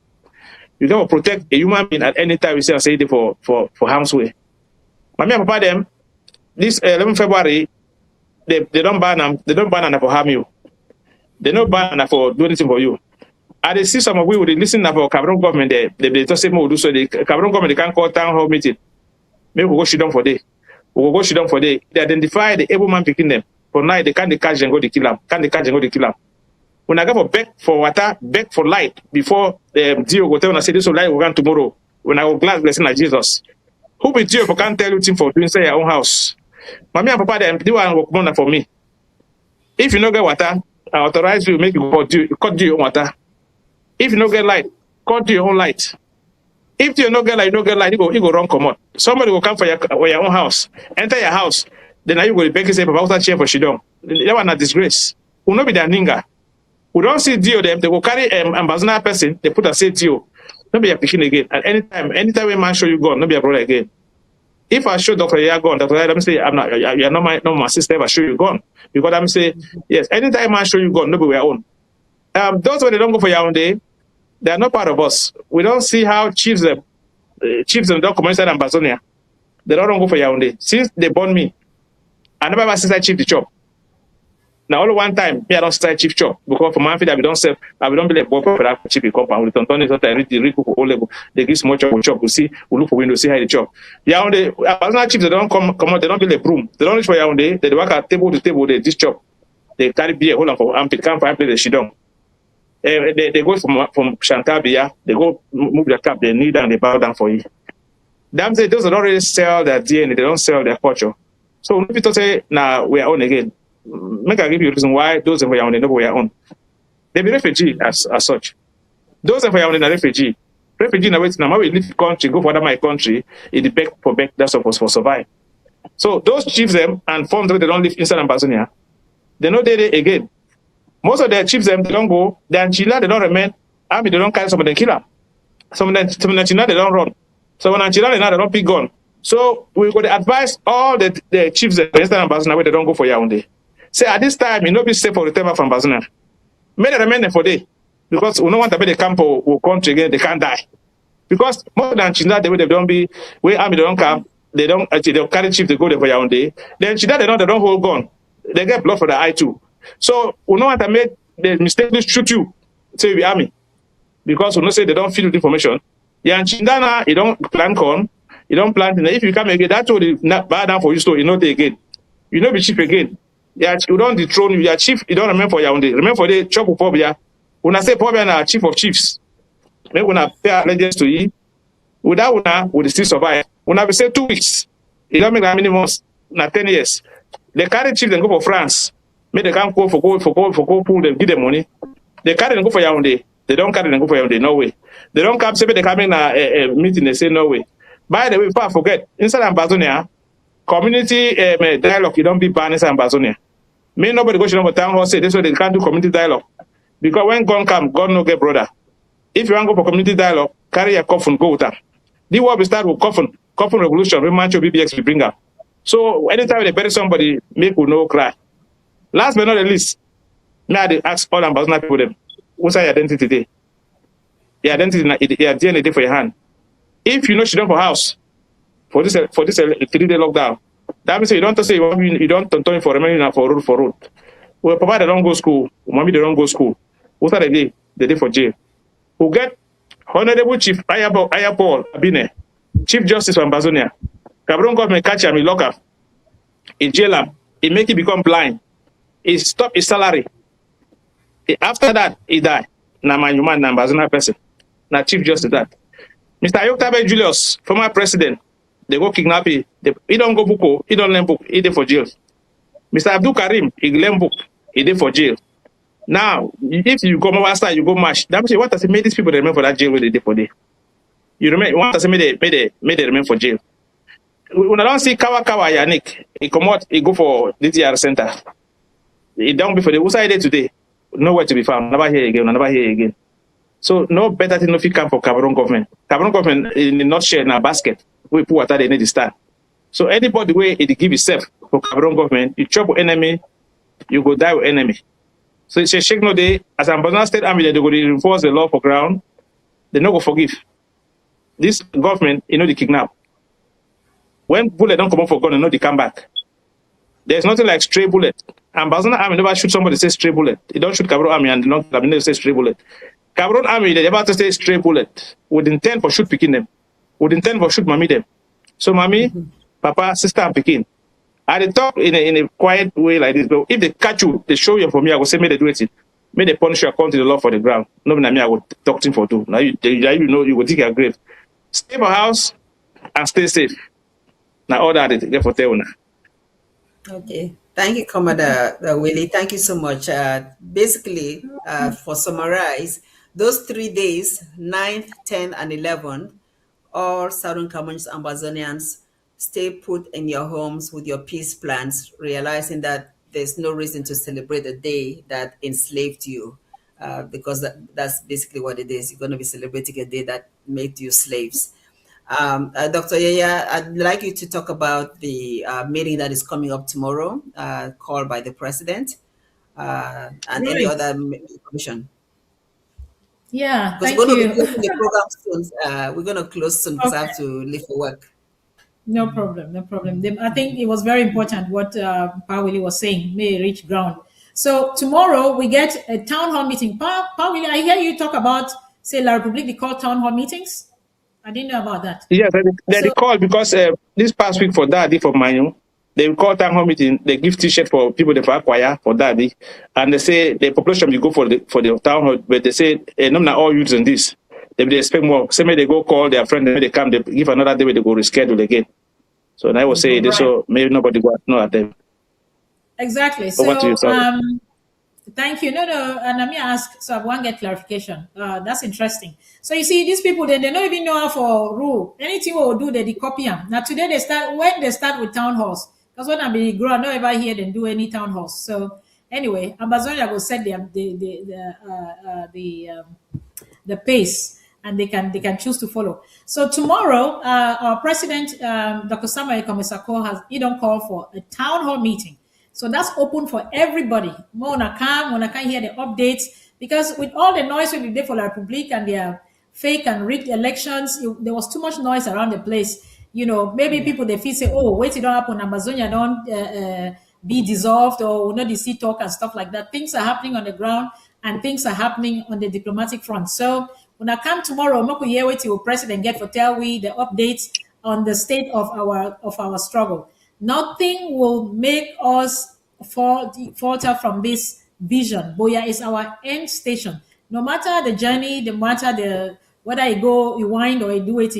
You gotta protect a human being at any time. We say it for harm's way. My papa them, this 11 February, they don't ban them. They don't ban them for harm you. They don't ban for do anything for you. And they see some of we would listen for Cameroon government there. They just say more do so. The Cameroon government they can't call town hall meeting. Maybe we go shit down for day. We will go shit down for day. They identify the able man picking them. For night they can't catch and go to kill them. Can't they catch and go to kill them. When I go for beg for water, beg for light before the Dio go tell and say this will light will run tomorrow. When I go glad blessing like Jesus. Who be Dio for can't tell you thing for doing say your own house. Mommy and papa them do one work more for me. If you don't get water, I authorize you, make you cut your own water. If you don't get light, cut your own light. If you don't get light, you go run come on. Somebody will come for your own house, enter your house, then you go to beg and say, Papa, what's chair for Shidong? That one a disgrace. Will not be the ninga. We don't see Dio them, they will carry Ambazona person, they put a say Dio. Not be a picking again. At anytime a man show you gun, not be a brother again. If I show Dr. Yaya gun, Dr. Yaya, I'm say you're not my sister, if I show you gun. Because I'm say, yes, anytime I show you gun, nobody our own. Those when they don't go for your own day, they are not part of us. We don't see how chiefs don't come inside Ambazonia. They don't go for your own day. Since they born me, I never ever since I chief the job. Now, only one time, me I don't start chief chop because for Manfred, we don't sell. I don't be like boy for that chief compound. We don't turn it. I read the for all level. They give small chop, we chop. We see, we look for window, see how they chop. Yaoundé, Abazana chiefs, they don't come out. They don't be like broom. They don't reach for Yaoundé. They work at table to table. They this chop. They carry beer, hold on for armpit. Can't find place. They shidong. They go from Chantabia. They go move their cap. They kneel down. They bow down for you. Damn, say those that don't really sell their DNA. They don't sell their culture. So when people say, "Now we are on again," make I give you a reason why those of Yaoundé never were on. They be refugee as such. Those of Yaoundé are refugee. Refugee now waiting. Now we leave the country, go for my country. It beg for beg. That's supposed for survive. So those chiefs them and forms they don't live inside Ambazonia. They know they again. Most of their chiefs them they don't go. They are Chila, they don't remain. Army they don't carry some of them kill them. Some of them Chila they don't run. So when Chila they don't pick gun. So we got to advise all the chiefs that inside Ambazonia where they don't go for Yaoundé. Say at this time, you know, be safe for return from Ambazonia. May they remain for day because we don't want to be the camp or country again. They can't die because more than China, the way they don't be where army they don't come, they don't actually they'll carry chief they go there for Yaoundé. Then China they don't hold gun. They get blood for the eye too. So we don't want to make the mistakenly shoot you. Say we army because we don't say they don't feed the information. Yeah, and China you don't plan corn, you don't plant. If you come again, that's what not bad down for you. So you know they again, you know be chief again. Yeah, you don't dethrone you. Your chief, you don't remember for Yaoundé. Remember for the chop of Pobia. When I say Pobia na chief of chiefs, maybe when I pay allegiance to you, without una would still survive. When I say 2 weeks, it don't make that minimum na 10 years. They carry chief then go for France. Maybe they can't go for pool, they give them money. They carry them go for Yaoundé. They don't carry them go for Yaoundé, no way. They don't come say they come in a meeting, they say no way. By the way, before I forget, inside Ambazonia, community dialogue, you don't be banned inside Ambazonia. May nobody go to the town hall say this way they can't do community dialogue. Because when gun come, God no get brother. If you want to go for community dialogue, carry your coffin, go with them. The war will start with coffin revolution, we match your BBX we bring up. So anytime they bury somebody, make we no cry. Last but not the least, now they ask all Ambazona people them, what's your identity today? Your identity your DNA day for your hand. If you know she don't for house for this 3-day lockdown. That means you don't say you don't turn for remaining for road. Well, papa they don't go school, mommy they don't go school. What are they day? The day for jail. Who get Honorable Chief Ayapol Abine, Chief Justice of Ambazonia. Cameroon government catch him in locker. He jail him. He make him become blind. He stop his salary. After that, he die. Now my human Ambazonia person. Now Chief Justice that. Mr. Ayoktabe Julius, former president. They go kidnap him. He don't go book. He don't learn book. He dey for jail. Mr. Abdul Karim, he learn book. He dey for jail. Now, if you come outside, you go march. That means you want to say, make these people remain for that jail where they dey for day. You want to say, make they remain for jail. When I don't see Kawa Yannick, he come out, he go for DTR center. He don't be for the outside day today. Nowhere to be found. Never hear again. So no better thing no fit come for Cameroon government. Cameroon government in not share in a basket. We put water they need to start. So anybody way it give itself for Cameroon government, you chop with enemy, you go die with enemy. So it's a shake no day as Ambazona State Army they go to enforce the law for ground, they no go forgive. This government, you know, they kidnap. When bullet don't come up for gun, you know they come back. There's nothing like stray bullet. Ambazona Army never shoot somebody say stray bullet. They don't shoot Cameroon Army and not never say stray bullet. Cameroon Army they never to say stray bullet. Would intend for shoot picking them. Would intend for shoot mommy them. So mommy, papa, sister, and picking. I they talk in a quiet way like this. But if they catch you, they show you for me, I will say, may they do it. May they punish you according to the law for the ground. No, me, I will talk to him for two. Now you know you will dig your grave. Stay in my house and stay safe. Now all that they get for tell now. Okay. Thank you, Commander Willie. Thank you so much. Basically, for summarize, those 3 days, 9th, 10th, and 11th, all Southern Cameroonians, Ambazonians, stay put in your homes with your peace plans, realizing that there's no reason to celebrate the day that enslaved you, because that's basically what it is. You're going to be celebrating a day that made you slaves. Dr. YAYA, I'd like you to talk about the meeting that is coming up tomorrow, called by the president, and any other information. Yeah, Because thank we're going to you. be closing the program soon. We're going to close soon because I have to leave for work. No problem, no problem. I think it was very important what Pa Willie was saying, may reach ground. So tomorrow we get a town hall meeting. I hear you talk about, say, La Republique, they call town hall meetings. I didn't know about that. Yes, they So recall because this past week for Daddy for Manu, they call town hall meeting. They give T-shirt for people they acquire for Daddy, and they say the population will go for the town hall, but they say no, not all using this. They expect more. Say maybe they go call their friend, maybe they come, they give another day, where they go reschedule again. So I will say this, so maybe nobody go know at them. Exactly. Over to you, Thank you. No, and let me ask, so I want to get clarification. That's interesting. So you see, these people, they don't even know how for rule. Anything we will do, they copy them. Now today when they start with town halls, because when I be grow, I don't ever hear them do any town halls. So anyway, Amazonia will set the pace, and they can choose to follow. So tomorrow, our president, Dr. Samuel Komisako, he don't call for a town hall meeting. So that's open for everybody. When I can hear the updates, because with all the noise we did for La Republique and their fake and rigged elections, there was too much noise around the place. Maybe people they feel say, oh, wait, it don't happen. Amazonia don't be dissolved, or the sea talk and stuff like that. Things are happening on the ground, and things are happening on the diplomatic front. So when I come tomorrow, Moko Yewe will president get for tell we the updates on the state of our struggle. Nothing will make us falter from this vision. Boya is our end station. No matter the journey, no matter whether you go, you wind or you do it,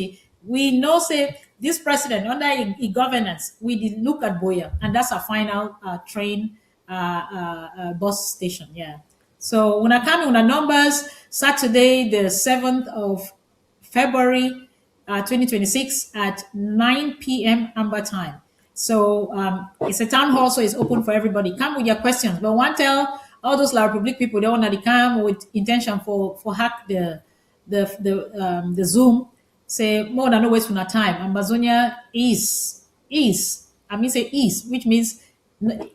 we know say this president under governance, we did look at Boya, and that's our final train bus station. Yeah. So when I come in the numbers, Saturday the 7th of February 2026 at 9 p.m. Amber time. So it's a town hall, so it's open for everybody. Come with your questions. But one tell all those La Republique people, they want to come with intention for hack the Zoom. Say more than no waste from our time. Amazonia is, which means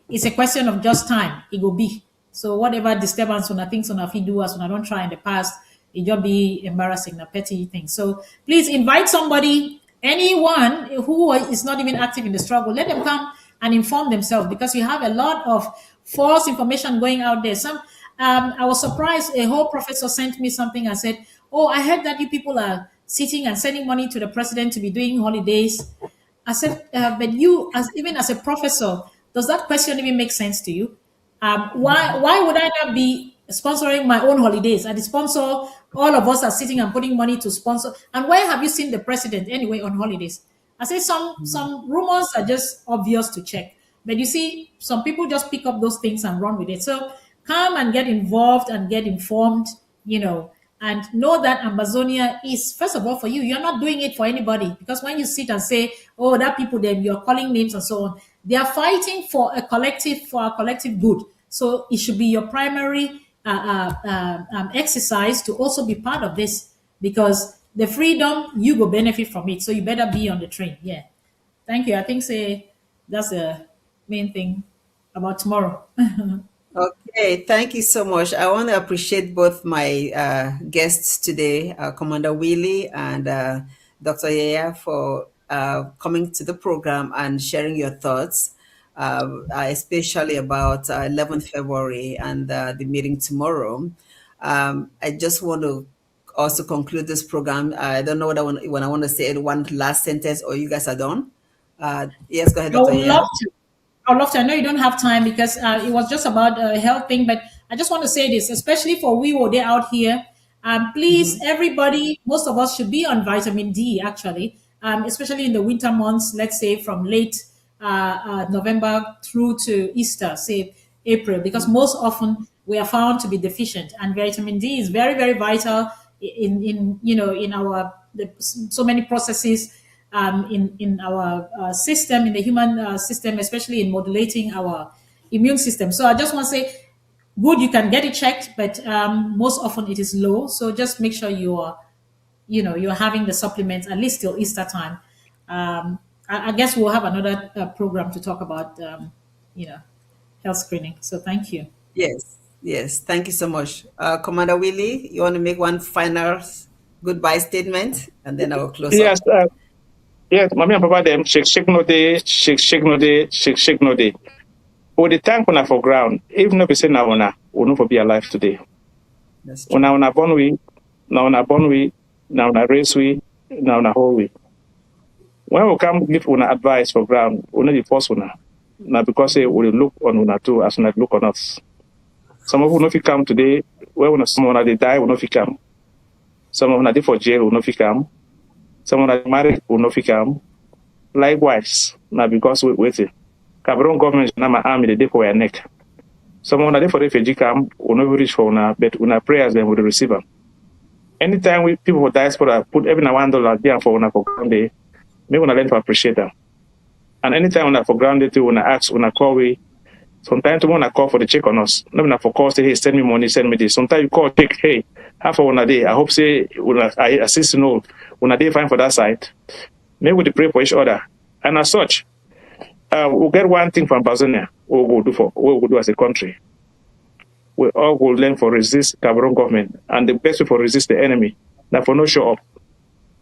it's a question of just time. It will be. So whatever disturbance on things on we do as when I don't try in the past, it just be embarrassing, a petty thing. So please invite somebody, anyone who is not even active in the struggle, let them come and inform themselves, because you have a lot of false information going out there. I was surprised. A whole professor sent me something and said, "Oh, I heard that you people are sitting and sending money to the president to be doing holidays." I said, "But you, even as a professor, does that question even make sense to you? Why would I not be sponsoring my own holidays? I sponsor, all of us are sitting and putting money to sponsor. And where have you seen the president anyway on holidays?" I say some rumors are just obvious to check. But you see, some people just pick up those things and run with it. So come and get involved and get informed, and know that Amazonia is, first of all, for you. You're not doing it for anybody, because when you sit and say, oh, that people, then you're calling names and so on, they are fighting for a collective good. So it should be your primary exercise to also be part of this, because the freedom, you will benefit from it. So you better be on the train. Yeah. Thank you. I think that's the main thing about tomorrow. Okay, thank you so much. I want to appreciate both my guests today, Commander Willy and Dr. Yaya, for coming to the program and sharing your thoughts, especially about 11th February and the meeting tomorrow. I just want to also conclude this program. I don't know when I want to say one last sentence, or you guys are done. Yes, go ahead, I Dr. would Yaya. love to. I would love to. I know you don't have time, because it was just about a health thing, but I just want to say this, especially for we were there out here. Please, everybody, most of us should be on vitamin D, actually, especially in the winter months, let's say from late November through to Easter, say April, because most often we are found to be deficient, and vitamin D is very, very vital in our so many processes in our system, in the human system, especially in modulating our immune system. So I just want to say, good, you can get it checked, but most often it is low. So just make sure you're having the supplements at least till Easter time. I guess we'll have another program to talk about, health screening. So thank you. Yes. Thank you so much. Commander Willy, you want to make one final goodbye statement, and then I will close Yes, up. yes, mommy and papa them shake no day, shake no day, shake no day. Or the thank una for ground, even if we say now una, will not be alive today. That's true. Una born we, now una born we, now una race we, now una whole we. When we come give una advice for ground, we not the first una. Now because say we look on una too as una look on us. Some of you know if you come today, when someone they die, will not come. Some of them are for jail, will not come. Some of them are married, will not come. Likewise, now because we waiting. Cameroon government now my army the day for your neck. Some of them for refugee camp will not reach for una, but una prayers then will receive them. Anytime we people for diaspora put every $1 there for una for ground day, make una learn to appreciate them. And anytime una for ground day too, una ask, una call we. Sometimes you want to call for the check on us. Not for call say, hey, send me money, send me this. Sometimes you call check, hey, half of one day. I hope say I assist you know one day fine for that side. Maybe we pray for each other. And as such, we'll get one thing from Tanzania. We'll do as a country. We all will learn for resist Cameroon government. And the best way for resist the enemy, that for no show up.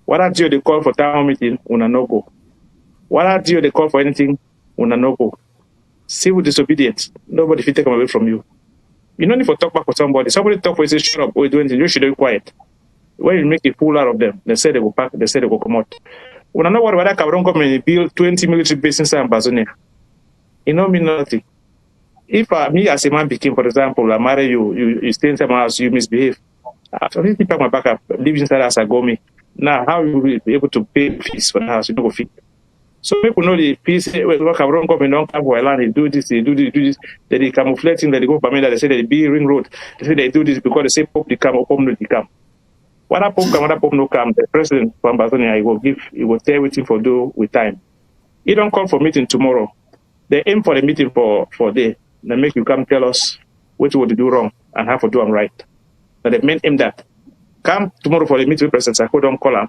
What are you they call for town meeting? Una no go. What are you they call for anything? Una no go. Civil disobedience, nobody will take them away from you. You don't need to talk back for somebody. Somebody talk for you, say, shut up, we're doing this. You should be quiet. When you make a fool out of them, they say they go back, they say they go come out. When I know what whether Cameroon government build 20 military bases in Amazonia, it don't mean nothing. If me as a man became, for example, I marry you, you stay in my house, you misbehave. After me, pack my back up, live inside as I go me. Now, how you will be able to pay fees for the house? You don't go fit. So people know the peace, when Cameroon government don't come for land, they do this, they do this. They camouflage that they go for me, that they say they be ring road. They say they do this because they say Pope they come or Pope no they come. When a Pope come, when a Pope no come, the president from Tanzania, he will tell everything for do with time. He don't call for meeting tomorrow. They aim for the meeting for day. They make you come tell us what you want to do wrong and how to do them right. Now they main aim that. Come tomorrow for the meeting with President Sako, don't call him.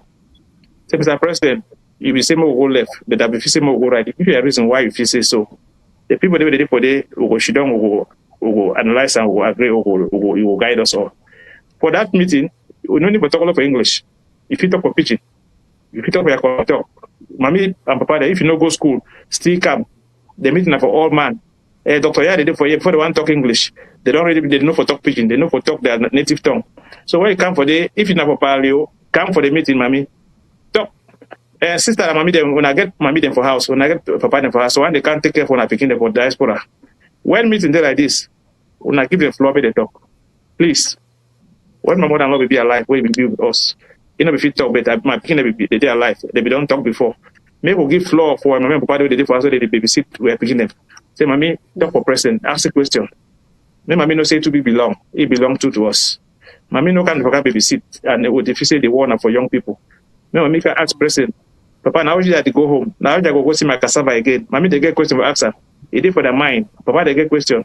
Say, Mr. President, you will say more go left, but I will say more go right. If you have a reason why you feel say so, the people they will for day will go sit down, will go analyze and will agree, will guide us all. For that meeting, we don't need to talk all for English. If you talk for pitching, if you talk for your talk, mommy and papa, if you no go school, still come. The meeting are for all man. Dr. Yaya, they do for you before they want to talk English. They don't really they know for talk pitching, they know for talk their native tongue. So when you come for the if you know for paleo, come for the meeting, mommy. Talk. Sister and mommy them when I get mommy them for house, when I get papa them for house, so when they can't take care for when I picking them for diaspora. When meeting there like this, when I give them floor, they talk. Please. When my mother and will be alive, when we be with us. You know, if you talk better, my picking them be they alive. They be don't talk before. Maybe we'll give floor for my mom, papa they did for us, so they babysit, we are picking them. Say, mommy, talk for president, ask a question. Maybe mommy no say to be belong, it belong to us. Mommy no can forget babysit, and would if you say the warner for young people. Maybe mommy can ask president, papa, now you have to go home. Now you go see my cassava again. Mommy, they get question for answer. It is for their mind. Papa, they get question.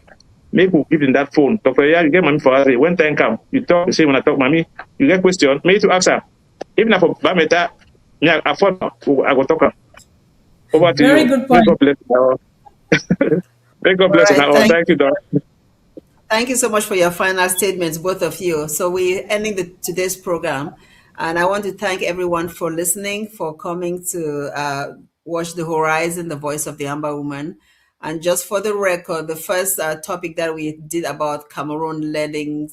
Maybe we'll give them that phone. Dr. Yeah, you get mommy for us. When time come, you talk, you say when I talk, mommy, you get question, maybe to answer. Even if for Bameta, yeah, I go talk. Over to Very you. good point. God bless you. May God bless you. Right, Thank you, Doc. Thank you so much for your final statements, both of you. So we're ending today's program. And I want to thank everyone for listening, for coming to watch The Horizon, the voice of the Amber Woman. And just for the record, the first topic that we did about Cameroon lending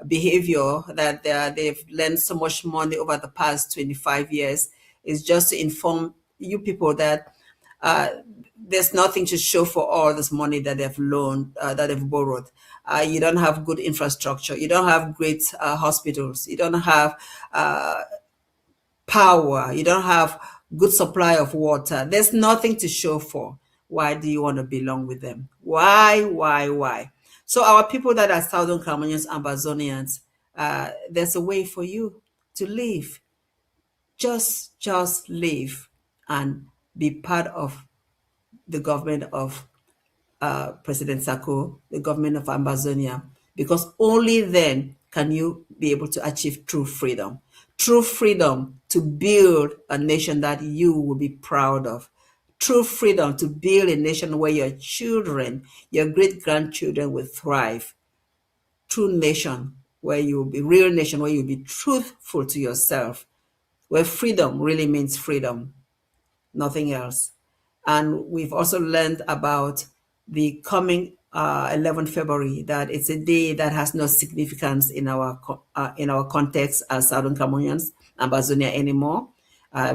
behavior, that they've lent so much money over the past 25 years, is just to inform you people that there's nothing to show for all this money that they've loaned, that they've borrowed. You don't have good infrastructure. You don't have great hospitals. You don't have power. You don't have good supply of water. There's nothing to show for. Why do you want to belong with them? Why? So our people that are Southern Cameroonians, Amazonians, there's a way for you to live. Just live and be part of the government of President Sako, the government of Amazonia, because only then can you be able to achieve true freedom. True freedom to build a nation that you will be proud of. True freedom to build a nation where your children, your great-grandchildren will thrive. True nation where you will be, real nation where you'll be truthful to yourself, where freedom really means freedom, nothing else. And we've also learned about the coming 11th February, that it's a day that has no significance in our context as Southern Cameroonians, Ambazonia anymore.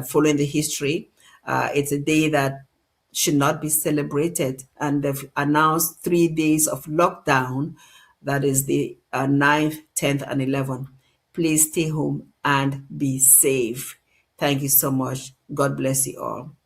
Following the history, it's a day that should not be celebrated, and they've announced 3 days of lockdown. That is the 9th, 10th, and 11th. Please stay home and be safe. Thank you so much. God bless you all.